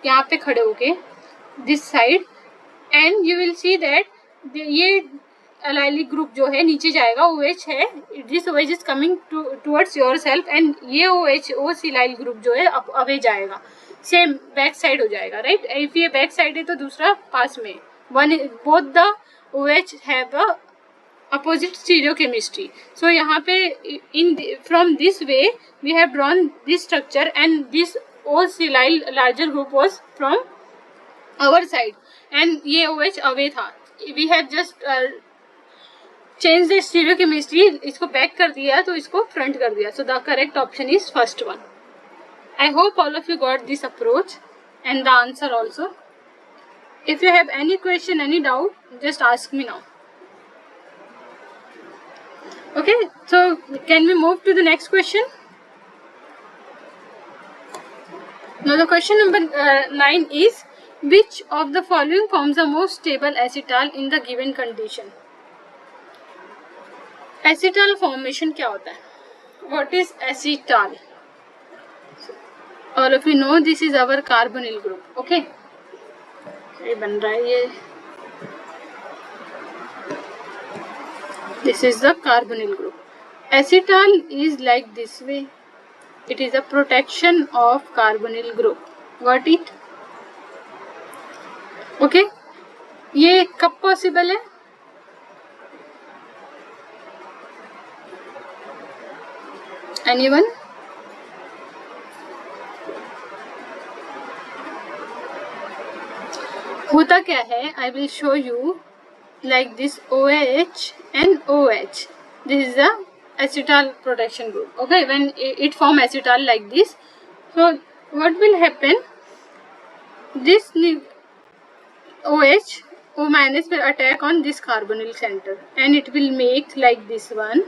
यहाँ पे खड़े होके this side, and you will see that ये अलाइलिक ग्रुप जो है नीचे जाएगा, OH है, this OH is coming towards your self, and ये OH ओ सिलाइल ग्रुप जो है अवे जाएगा, सेम बैक साइड हो जाएगा, राइट? इफ ये बैक साइड है तो दूसरा पास में. One both the OH have a opposite stereochemistry. So यहाँ पे in from this way we have drawn this structure, and this O silyl larger group was from our side and ये OH away था. We have just changed the stereochemistry, इसको back कर दिया तो इसको front कर दिया. So the correct option is first one. I hope all of you got this approach and the answer also. If you have any question, any doubt, just ask me now. Okay, so can we move to the next question? Now the question number 9 is, which of the following forms the most stable acetal in the given condition? Acetal formation क्या होता है? What is acetal? All of you know this is our carbonyl group. Okay, ये बन रहा है ये. This is the carbonyl group. Acetal is like this way. It is a protection of carbonyl group. Got it? Okay. ये कब possible है? Anyone? होता क्या है? I will show you. Like this OH and OH. This is the acetal protection group. Okay, when it form acetal like this, so what will happen? This OH O minus will attack on this carbonyl center, and it will make like this one.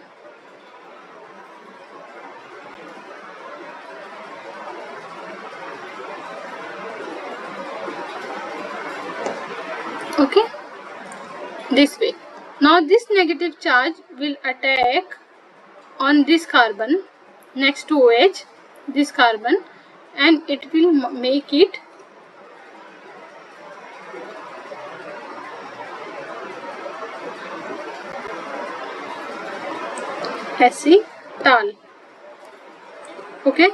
Okay. This way. Now this negative charge will attack on this carbon next to OH, this carbon, and it will make it acetal. Okay.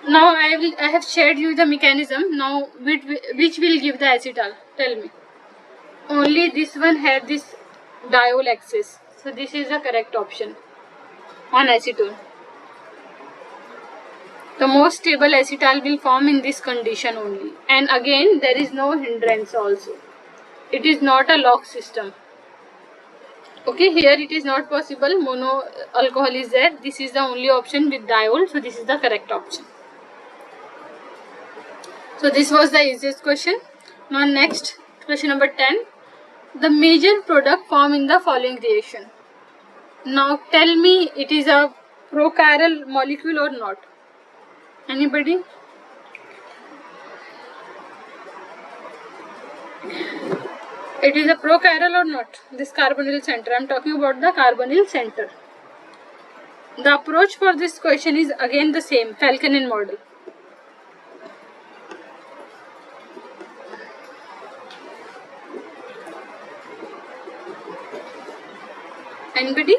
Now I have shared you the mechanism. Now which will give the acetal? Tell me. Only this one had this diol axis, so this is the correct option on acetone. The most stable acetal will form in this condition only, and again there is no hindrance also. It is not a lock system. Okay, here it is not possible. Mono alcohol is there. This is the only option with diol, so this is the correct option. So this was the easiest question. Now next question number 10. The major product formed in the following reaction. Now tell me, it is a prochiral molecule or not? Anybody? It is a prochiral or not? This carbonyl center. I am talking about the carbonyl center. The approach for this question is again the same, Falconin model. Anybody?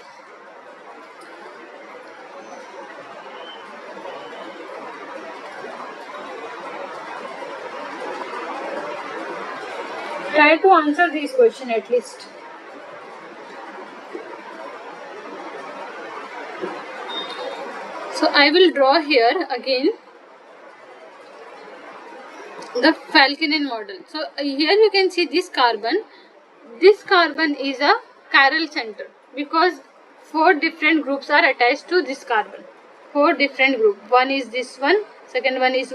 Try to answer this question at least. So I will draw here again the Falconin model. So here you can see this carbon. This carbon is a chiral center because 4 different groups are attached to this carbon. 4 different groups. One is this one, second one is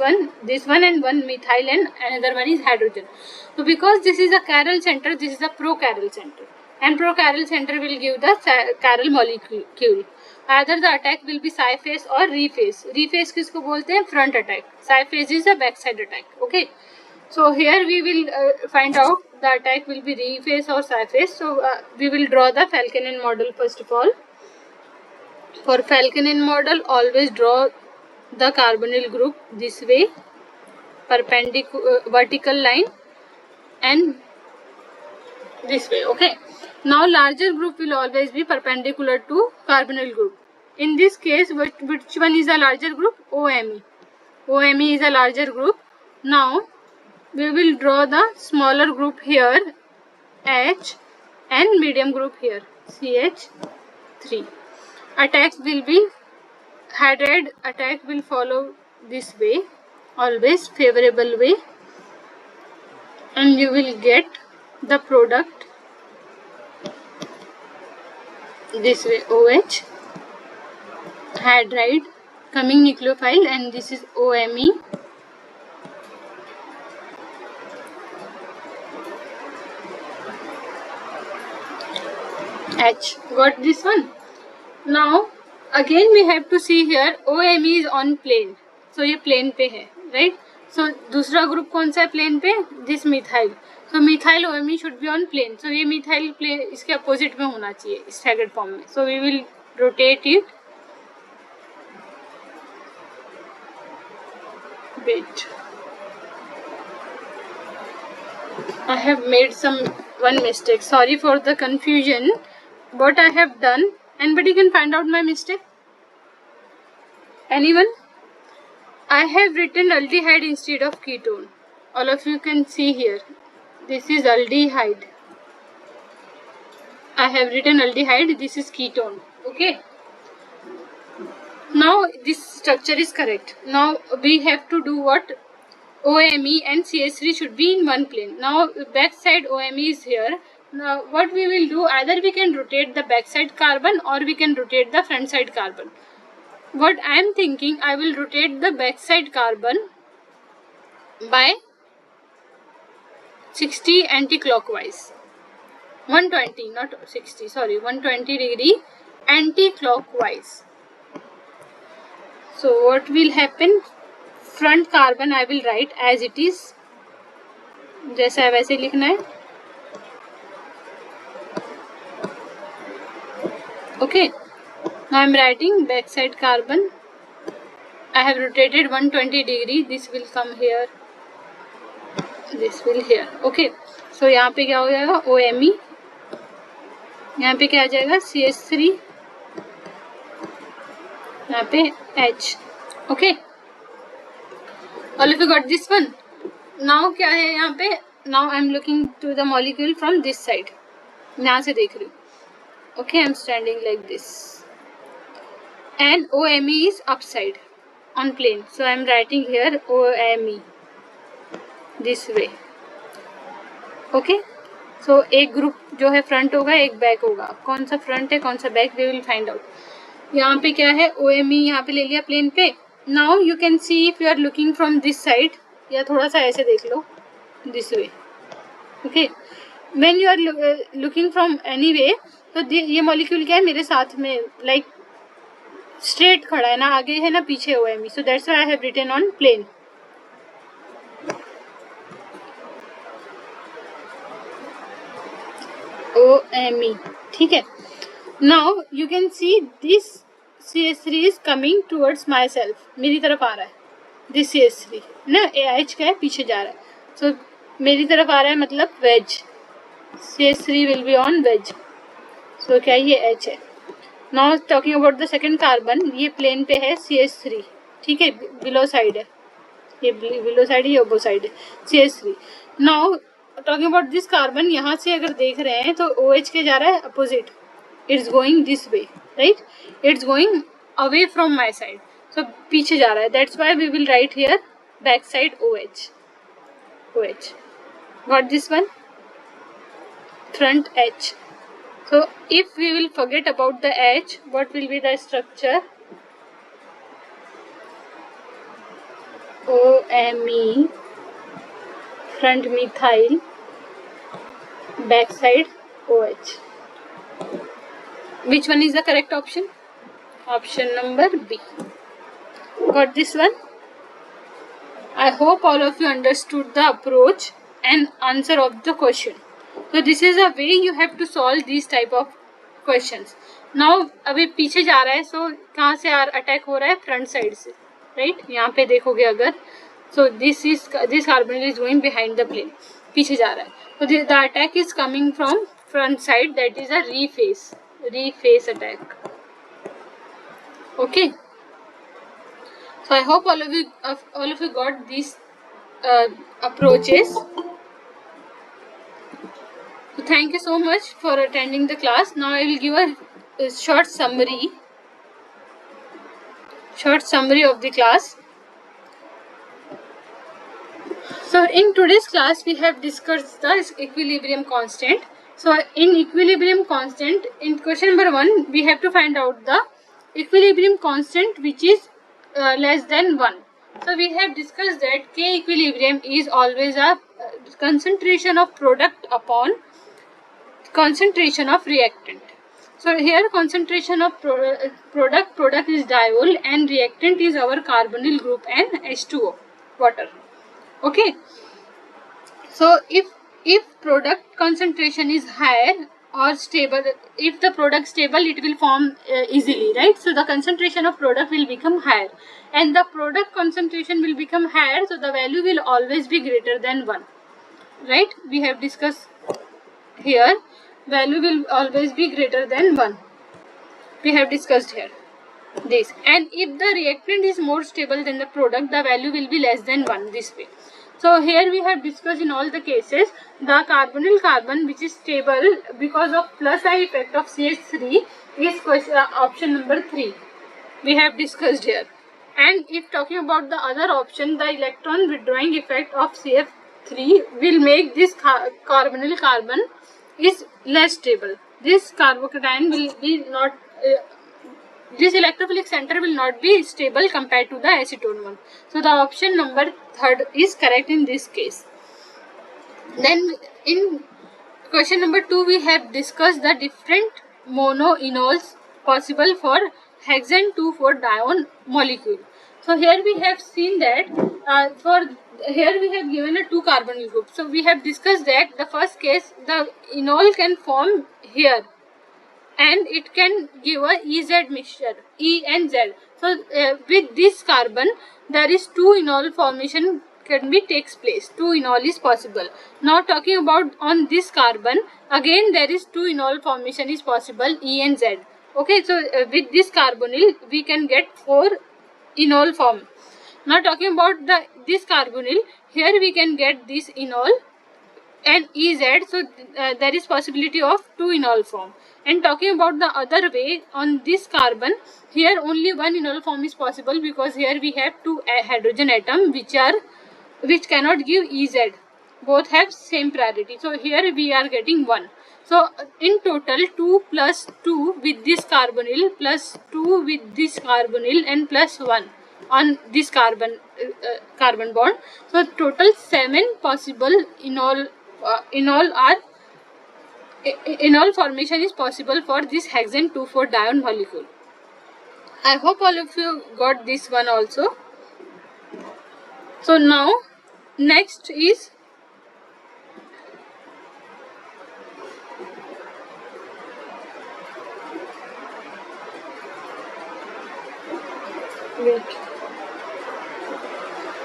this one, and one methyl, and another one is hydrogen. So because this is a chiral center, this is a prochiral center, and prochiral center will give the chiral molecule. Either the attack will be psi phase or rephase. Rephase किसको बोलते हैं? Front attack. Psi phase is a backside attack. Okay. So here we will find out the attack will be reface or surface. So we will draw the Falconen model first of all. For Falconen model, always draw the carbonyl group this way, perpendicular vertical line, and this way. Okay. Now larger group will always be perpendicular to carbonyl group. In this case, which one is a larger group? OMe. OMe is a larger group. Now we will draw the smaller group here, H, and medium group here, CH3. Attacks will be hadride attack will follow this way, always favorable way, and you will get the product this way, OH, hadride, coming nucleophile, and this is OMe. H. Got this one? Now again we have to see here OMe is on plane. So ये plane पे है, right? So दूसरा group कौन सा है plane पे? This methyl. So methyl OMe should be on plane. So ये methyl plane इसके opposite में होना चाहिए staggered form में. So we will rotate it. Wait. I have made one mistake. Sorry for the confusion. What I have done. Anybody can find out my mistake? Anyone? I have written aldehyde instead of ketone. All of you can see here. This is aldehyde. I have written aldehyde. This is ketone. Okay. Now this structure is correct. Now we have to do what? OMe and CH3 should be in one plane. Now backside OMe is here. Now what we will do, either we can rotate the backside carbon or we can rotate the front side carbon. What I am thinking, I will rotate the backside carbon by 60 anti-clockwise. 120, not 60, sorry, 120 degree anti-clockwise. So what will happen? Front carbon I will write as it is. जैसा है वैसे लिखना है. Okay. Now I am writing backside carbon. I have rotated 120 degree. This will come here. This will here. Okay. So यहाँ पे क्या हो जाएगा? OMe. यहाँ पे क्या आ जाएगा? CH3. यहाँ पे H. Okay. All of you got this one? Now क्या है यहाँ पे? Now I am looking to the molecule from this side. यहाँ से देख रही हूँ. Okay, I am standing like this. And OMe is upside on plane. So I am writing here OMe this way. Okay. So एक group जो है front होगा, एक बैक होगा. कौन सा फ्रंट है, कौन सा back, we will find out. यहाँ पे क्या है? OMe यहाँ पे ले लिया प्लेन पे. Now you can see if you are looking from this side, या थोड़ा सा ऐसे देख लो, this way. Okay. When you are looking from any way, तो ये मॉलिक्यूल क्या है? मेरे साथ में लाइक स्ट्रेट खड़ा है ना, आगे है ना पीछे OMe. So that's why I have written on plane. OMe. ठीक है. Now you can see this CH3 is coming towards myself. मेरी तरफ आ रहा है. This CH3 ना AH का है, पीछे जा रहा है. So मेरी तरफ आ रहा है मतलब wedge. CH3 will be on wedge. So क्या ये H है. Now talking about the second carbon, ये प्लेन पे है CH3. ठीक है, below side है. ये below side है, ये above side है. CH3. Now talking about this carbon, यहाँ से अगर देख रहे हैं तो OH के जा रहा है opposite. It's going this way, right? It's going away from my side. So पीछे जा रहा है. That's why we will write here backside OH. OH. Got this one? Front H. So if we will forget about the H, what will be the structure? OMe, front methyl, backside OH. Which one is the correct option? Option number B. Got this one? I hope all of you understood the approach an answer of the question. So this is a way you have to solve these type of questions. Now अभी पीछे जा रहा है, so कहाँ से attack हो रहा है? फ्रंट साइड से, राइट? यहाँ पे देखोगे अगर, so this carbonyl is going behind the plane, पीछे जा रहा है. So the attack is coming from front side, that is a reface attack. Okay. So I hope all of you got these approaches. So thank you so much for attending the class. Now I will give a short summary of the class. So in today's class we have discussed the equilibrium constant. So in equilibrium constant, in question number 1 we have to find out the equilibrium constant which is less than 1. So we have discussed that K equilibrium is always a concentration of product upon concentration of reactant. So here concentration of product is diol and reactant is our carbonyl group and H2O, water. Okay. So if product concentration is higher or stable, if the product stable, it will form easily, right? So the concentration of product will become higher and the product concentration will become higher, so the value will always be greater than 1, right? We have discussed here value will always be greater than 1. We have discussed here this. And if the reactant is more stable than the product, the value will be less than 1, this way. So here we have discussed in all the cases the carbonyl carbon which is stable because of plus I effect of CH3 is option number 3. We have discussed here. And if talking about the other option, the electron withdrawing effect of CF3 will make this carbonyl carbon is less stable. This carbocation will be not this electrophilic center will not be stable compared to the acetone one. So the option number 3 is correct in this case. Then in question number 2 we have discussed the different monoenols possible for hexane 2,4-dione molecule. So here we have seen that here we have given a 2 carbonyl group. So we have discussed that the first case the enol can form here and it can give a EZ mixture, E and Z. So with this carbon there is 2 enol formation can be takes place. 2 enol is possible. Now talking about on this carbon, again there is 2 enol formation is possible, E and Z. Okay, so with this carbonyl we can get 4 enol form. Now talking about this carbonyl, here we can get this enol and EZ, so there is possibility of 2 enol form. And talking about the other way, on this carbon, here only 1 enol form is possible because here we have 2 hydrogen atom which cannot give EZ. Both have same priority. So here we are getting 1. So in total 2 plus 2 with this carbonyl plus 2 with this carbonyl and plus 1 on this carbon bond. So total 7 possible enol formation is possible for this hexane 2,4-dione molecule. I hope all of you got this one also. So now next is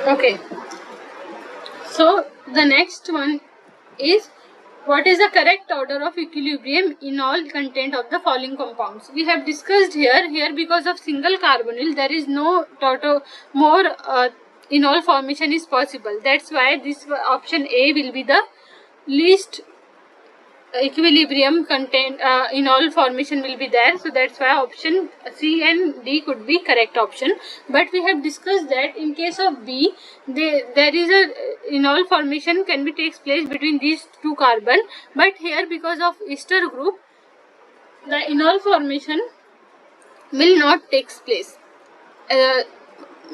okay. So the next one is what is the correct order of equilibrium in all content of the following compounds. We have discussed here because of single carbonyl there is no more enol formation is possible. That's why this option A will be the least equilibrium content enol formation will be there. So that's why option C and D could be correct option. But we have discussed that in case of B, there is a enol formation can be takes place between these 2 carbon. But here because of ester group, the enol formation will not takes place.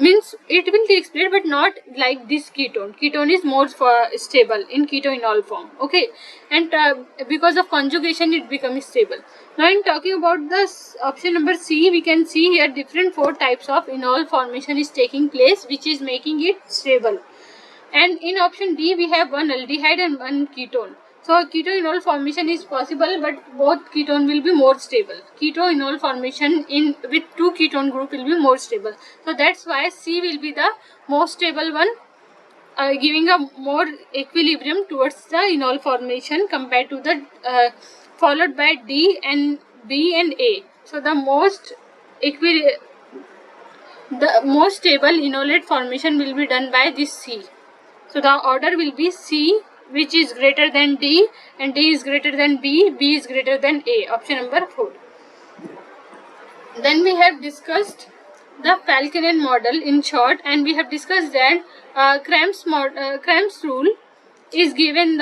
Means it will take place but not like this ketone. Ketone is more stable in ketoenol form. Okay, and because of conjugation it becomes stable. Now in talking about this option number C, we can see here different 4 types of enol formation is taking place which is making it stable. And in option D, we have one aldehyde and one ketone. So keto-enol formation is possible, but both ketone will be more stable. Keto-enol formation in with two ketone group will be more stable. So that's why C will be the most stable one, giving a more equilibrium towards the enol formation compared to the followed by D and B and A. So the most stable enolate formation will be done by this C. So the order will be C, which is greater than D, and D is greater than B, B is greater than A. Option number 4. Then we have discussed the Falconen model in short, and we have discussed that Cramp's rule is given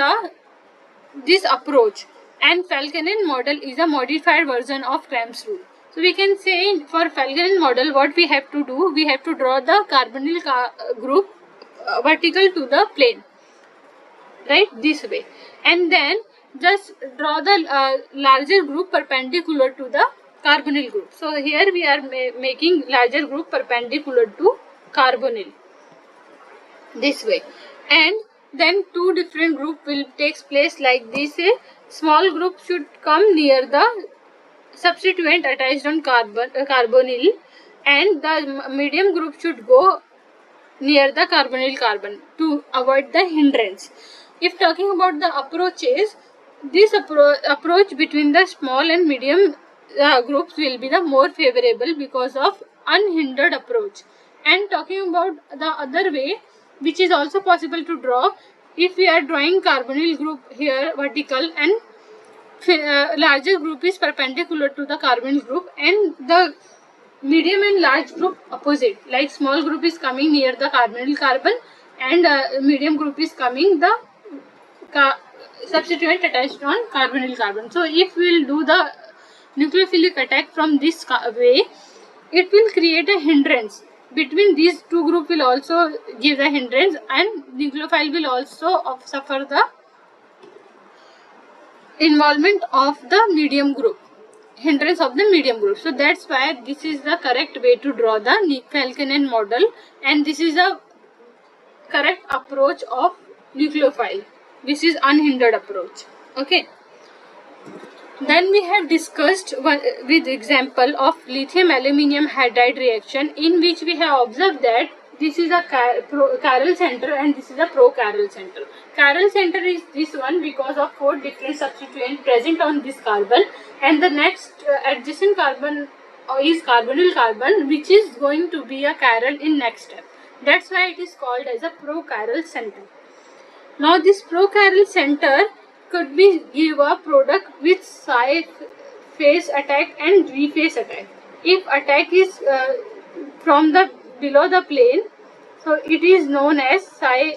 this approach, and Falconen model is a modified version of Cramp's rule. So we can say for Falconen model, what we have to do, we have to draw the carbonyl group vertical to the plane, right, this way, and then just draw the larger group perpendicular to the carbonyl group. So here we are making larger group perpendicular to carbonyl this way, and then two different group will takes place like this. A small group should come near the substituent attached on carbonyl, and the medium group should go near the carbonyl carbon to avoid the hindrance. If talking about the approaches, this approach between the small and medium groups will be the more favorable because of unhindered approach. And talking about the other way, which is also possible to draw, if we are drawing carbonyl group here vertical and larger group is perpendicular to the carbonyl group, and the medium and large group opposite, like small group is coming near the carbonyl carbon and medium group is coming the substituent attached on carbonyl carbon. So if we will do the nucleophilic attack from this way, it will create a hindrance between these two group, will also give the hindrance, and nucleophile will also suffer the involvement of the medium group, hindrance of the medium group. So that's why this is the correct way to draw the Falconen model, and this is a correct approach of nucleophile. This is unhindered approach. Okay. Then we have discussed with example of lithium aluminium hydride reaction, in which we have observed that this is a chiral center and this is a pro-chiral center. Chiral center is this one because of 4 different substituents present on this carbon, and the next adjacent carbon is carbonyl carbon, which is going to be a chiral in next step. That's why it is called as a pro-chiral center. Now this pro-chiral center could be give a product with psi phase attack and rephase attack. If attack is from the below the plane, so it is known as psi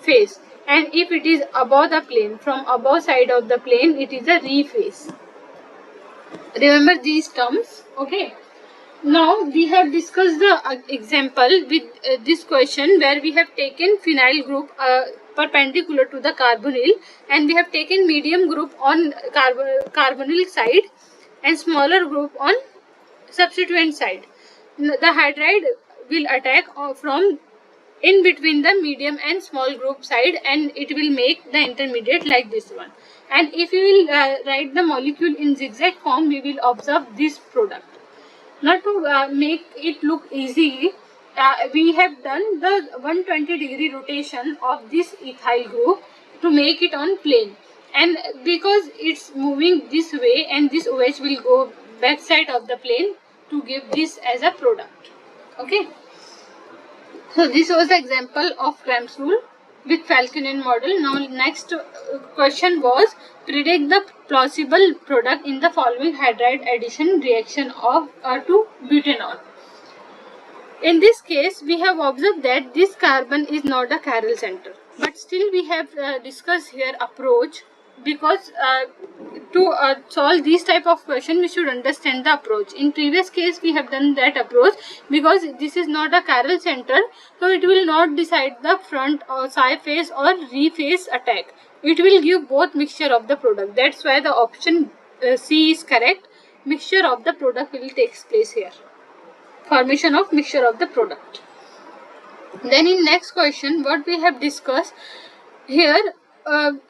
phase, and if it is above the plane, from above side of the plane, it is a rephase. Remember these terms. Okay. Now we have discussed the example with this question, where we have taken phenyl group perpendicular to the carbonyl, and we have taken medium group on carbonyl side and smaller group on substituent side. The hydride will attack from in between the medium and small group side, and it will make the intermediate like this one. And if we will write the molecule in zigzag form, we will observe this product. Now to make it look easy, we have done the 120-degree rotation of this ethyl group to make it on plane, and because it's moving this way, and this OH will go back side of the plane to give this as a product. Okay. So this was the example of Cramp's rule with Falconen model. Now next question was, predict the plausible product in the following hydride addition reaction of to butanol. In this case, we have observed that this carbon is not a chiral center, but still we have discussed here approach, because to solve these type of question, we should understand the approach. In previous case, we have done that approach because this is not a chiral center, so it will not decide the front or psi phase or rephase attack. It will give both mixture of the product. That's why the option C is correct. Mixture of the product will take place here. Formation of mixture of the product. Then in next question, what we have discussed here, among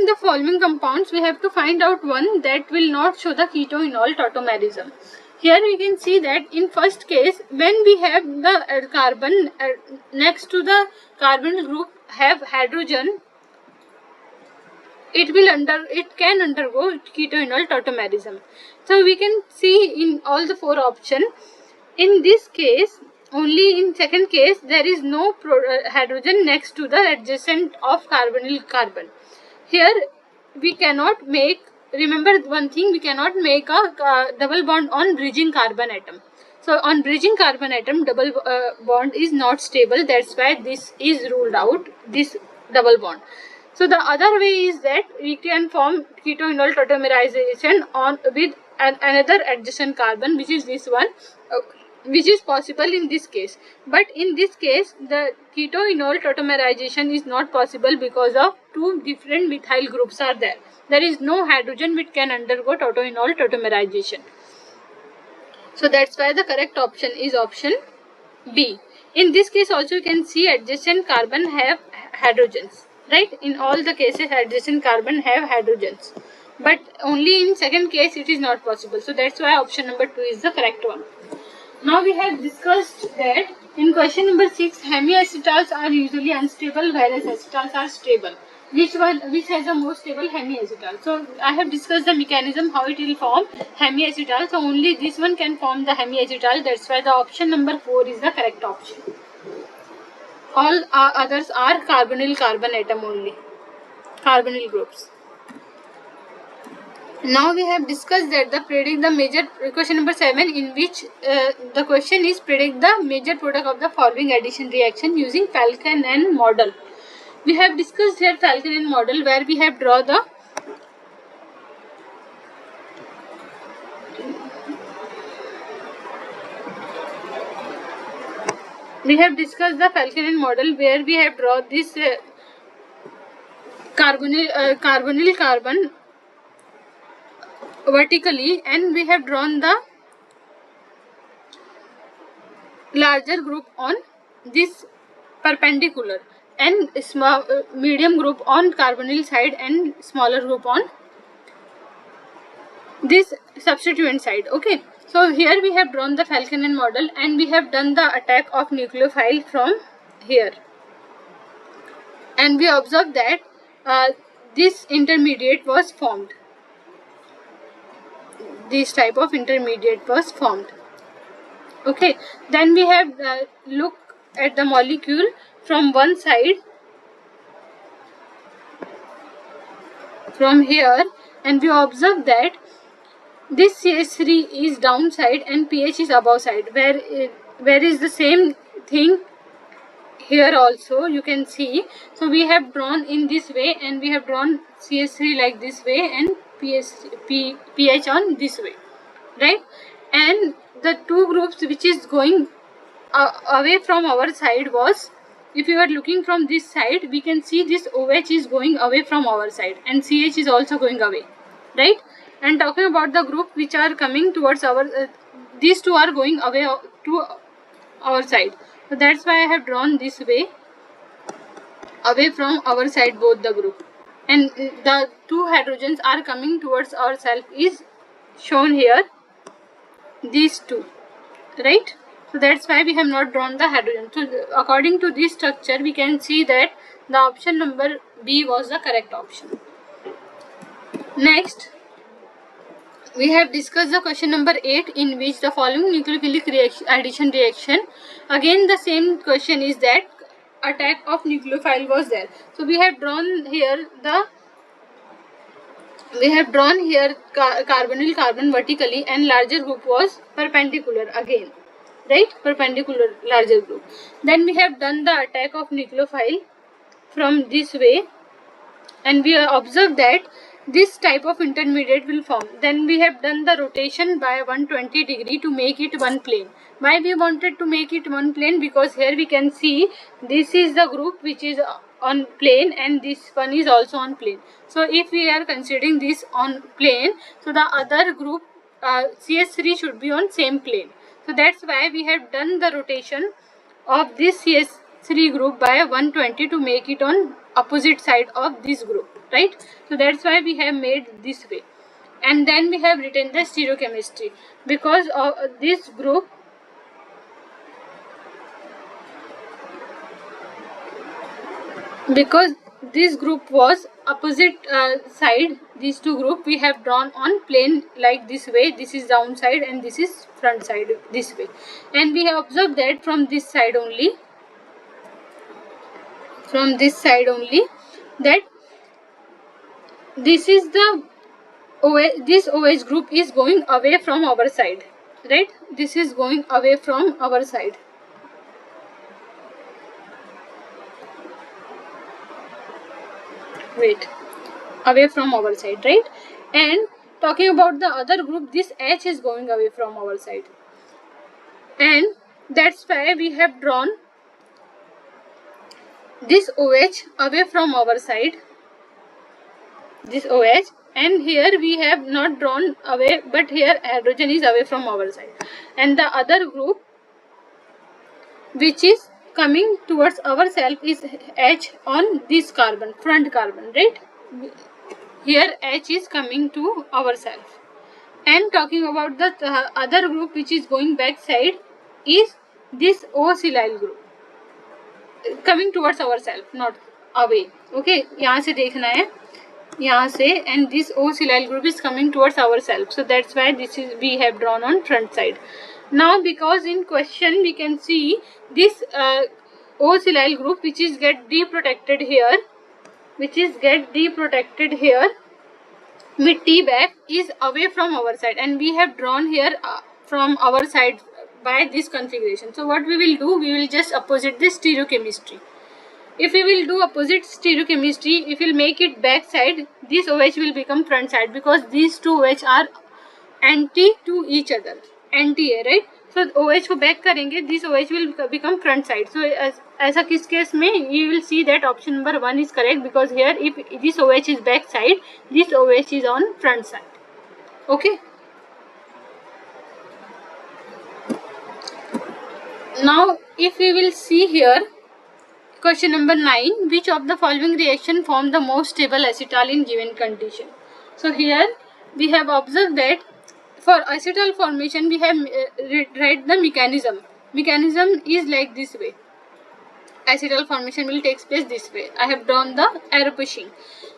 the following compounds, we have to find out one that will not show the keto-enol tautomerism. Here we can see that in first case, when we have the carbon next to the carbonyl group have hydrogen, it can undergo keto-enol tautomerism. So we can see in all the four options. In this case, only in second case there is no hydrogen next to the adjacent of carbonyl carbon. Here we cannot make, remember one thing, we cannot make a double bond on bridging carbon atom. So on bridging carbon atom, double bond is not stable. That's why this is ruled out, this double bond. So the other way is that we can form keto-enol tautomerization on with another adjacent carbon, which is this one, which is possible in this case. But in this case, the keto-enol tautomerization is not possible because of two different methyl groups are there. There is no hydrogen which can undergo keto-enol tautomerization. So that's why the correct option is option B. In this case also you can see adjacent carbon have hydrogens, right? In all the cases adjacent carbon have hydrogens, but only in second case it is not possible. So that's why option number 2 is the correct one. Now we have discussed that in question number 6, hemiacetals are usually unstable whereas acetals are stable. Which has the most stable hemiacetal? So I have discussed the mechanism how it will form hemiacetal. So only this one can form the hemiacetal. That's why the option number 4 is the correct option. All others are carbonyl carbon atom only, carbonyl groups. Now we have discussed that the predict the major, question number 7, in which the question is predict the major product of the following addition reaction using Falkenhayn model. We have discussed here Falkenhayn model where we have draw the Falkenhayn model where we have drawn this carbonyl carbon vertically, and we have drawn the larger group on this perpendicular and small medium group on carbonyl side and smaller group on this substituent side. Okay, so here we have drawn the Falkenhayn model and we have done the attack of nucleophile from here, and we observed that this intermediate was formed. This type of intermediate was formed. Okay, then we have look at the molecule from one side, from here, and we observe that this CH3 is downside and pH is above side, where is the same thing here also you can see. So we have drawn in this way and we have drawn CH3 like this way and pH on this way, right? And the two groups which is going away from our side was, if you are looking from this side, we can see this OH is going away from our side and CH is also going away, right? And talking about the group which are coming towards our, these two are going away to our side. So that's why I have drawn this way, away from our side both the group, and the two hydrogens are coming towards ourselves is shown here, these two, right? So that's why we have not drawn the hydrogen. So according to this structure we can see that the option number B was the correct option. Next we have discussed the question number 8, in which the following nucleophilic addition reaction, again the same question is that attack of nucleophile was there. So we have drawn here carbonyl carbon vertically and larger group was perpendicular again, right? Perpendicular larger group. Then we have done the attack of nucleophile from this way and we observed that this type of intermediate will form. Then we have done the rotation by 120 degree to make it one plane. Why we wanted to make it one plane? Because here we can see this is the group which is on plane and this one is also on plane. So if we are considering this on plane, so the other group CH3 should be on same plane. So that's why we have done the rotation of this CH3 group by 120 to make it on opposite side of this group, right? So that's why we have made this way. And then we have written the stereochemistry because of this group. Because this group was opposite side, these two group we have drawn on plane like this way. This is down side and this is front side this way, and we have observed that from this side only, that this is the this OH group is going away from our side, right? This is going away from our side. Away from our side, right? And talking about the other group, this H is going away from our side, and that's why we have drawn this OH away from our side, this OH, and here we have not drawn away, but here hydrogen is away from our side, and the other group which is coming towards ourselves is H on this carbon, front carbon, right? Here H is coming to ourselves. And talking about the other group which is going back side is this O-silyl group, coming towards ourselves, not away. Okay, यहाँ से देखना है, यहाँ से, and this O-silyl group is coming towards ourselves. So that's why this is we have drawn on front side. Now because in question we can see this O-silyl group which is get deprotected here, with T back is away from our side, and we have drawn here from our side by this configuration. So what we will do, we will just opposite this stereochemistry. If we will do opposite stereochemistry, if we will make it back side, this OH will become front side because these two OH are anti to each other, anti है, right? So OH को back करेंगे, this OH will become front side. So ऐसा किस case में, you will see that option number 1 is correct, because here if this OH is back side, this OH is on front side. Okay. Now if we will see here, question number 9, which of the following reaction form the most stable acetal in given condition? So here we have observed that for acetal formation we have write the mechanism. Mechanism is like this way. Acetal formation will take place this way. I have drawn the arrow pushing.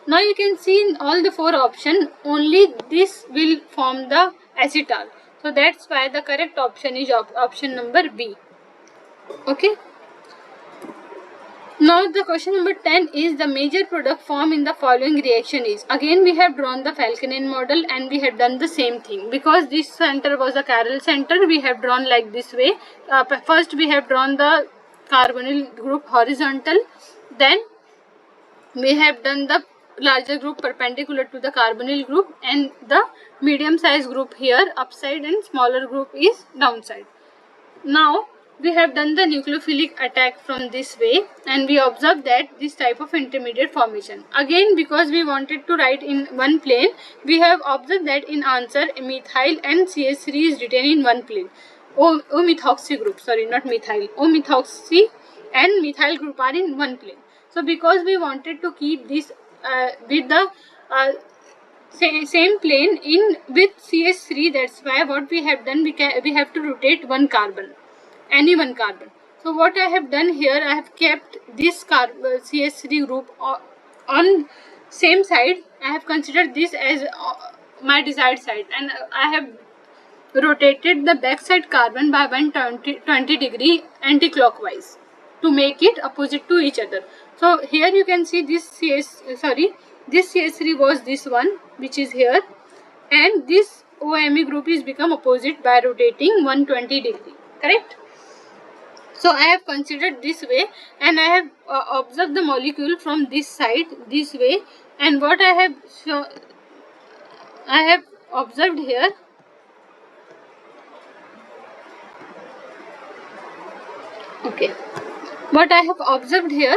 Now you can see in all the 4 options, only this will form the acetal. So that's why the correct option is option number B. Okay. Now the question number 10 is the major product formed in the following reaction is. Again we have drawn the Falkenhayn model and we have done the same thing. Because this center was the chiral center, we have drawn like this way. First we have drawn the carbonyl group horizontal, then we have done the larger group perpendicular to the carbonyl group, and the medium size group here upside and smaller group is downside. Now we have done the nucleophilic attack from this way, and we observed that this type of intermediate formation. Again, because we wanted to write in one plane, we have observed that in answer methyl and CH3 is written in one plane. O-methoxy group, sorry, not methyl. O-methoxy and methyl group are in one plane. So because we wanted to keep this with the same plane in with CH3, that's why what we have done, we have to rotate one carbon, any one carbon. So what I have done here, I have kept this CH3 group on same side. I have considered this as my desired side, and I have rotated the backside carbon by 120 degree anti-clockwise to make it opposite to each other. So here you can see this this CH3 was this one which is here, and this OMe group is become opposite by rotating 120 degree, correct? So I have considered this way, and I have observed the molecule from this side this way, and what I have observed here, okay, what I have observed here,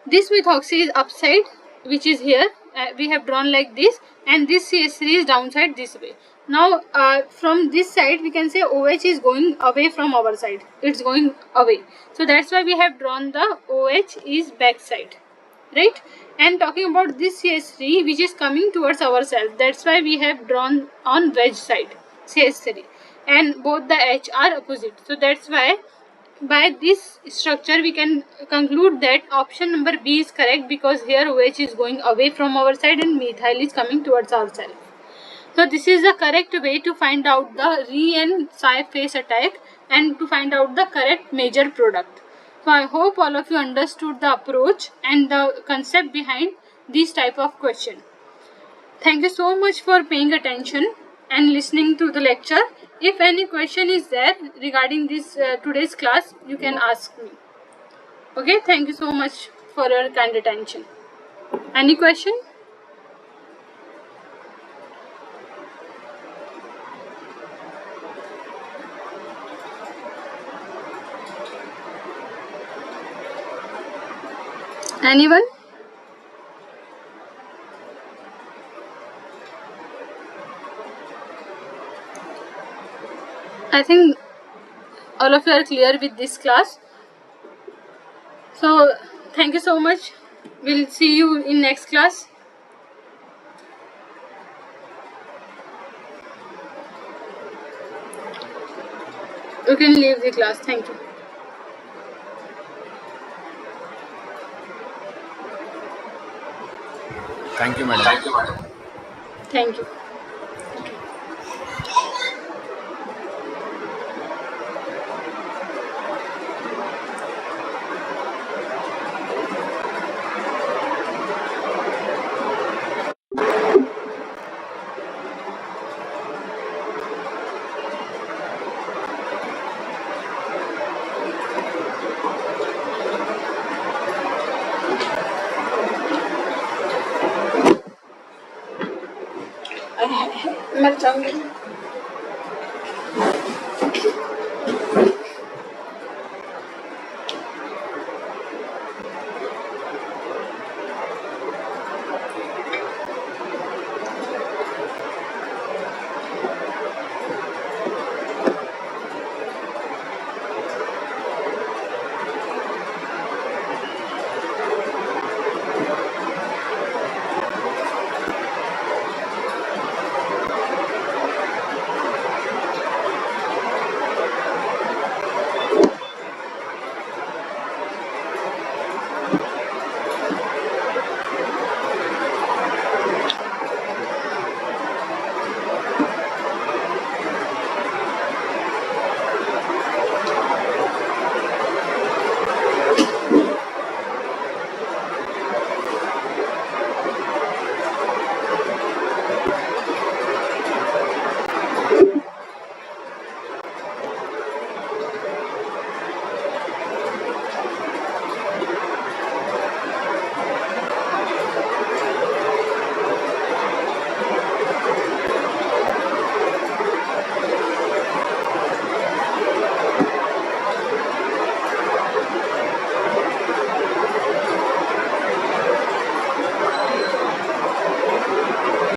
this methoxy is upside, which is here, we have drawn like this, and this CH3 is downside this way. Now from this side we can say OH is going away from our side. It's going away. So that's why we have drawn the OH is back side. Right? And talking about this CH3 which is coming towards ourselves, that's why we have drawn on wedge side CH3, and both the H are opposite. So that's why by this structure we can conclude that option number B is correct, because here OH is going away from our side and methyl is coming towards ourselves. So this is the correct way to find out the Re and Psi phase attack and to find out the correct major product. So I hope all of you understood the approach and the concept behind this type of question. Thank you so much for paying attention and listening to the lecture. If any question is there regarding this today's class, you can ask me. Okay, thank you so much for your kind attention. Any question? Anyone? I think all of you are clear with this class. So thank you so much. We'll see you in next class. You can leave the class. Thank you. Thank you, madam. Thank you. मर जाऊंगी।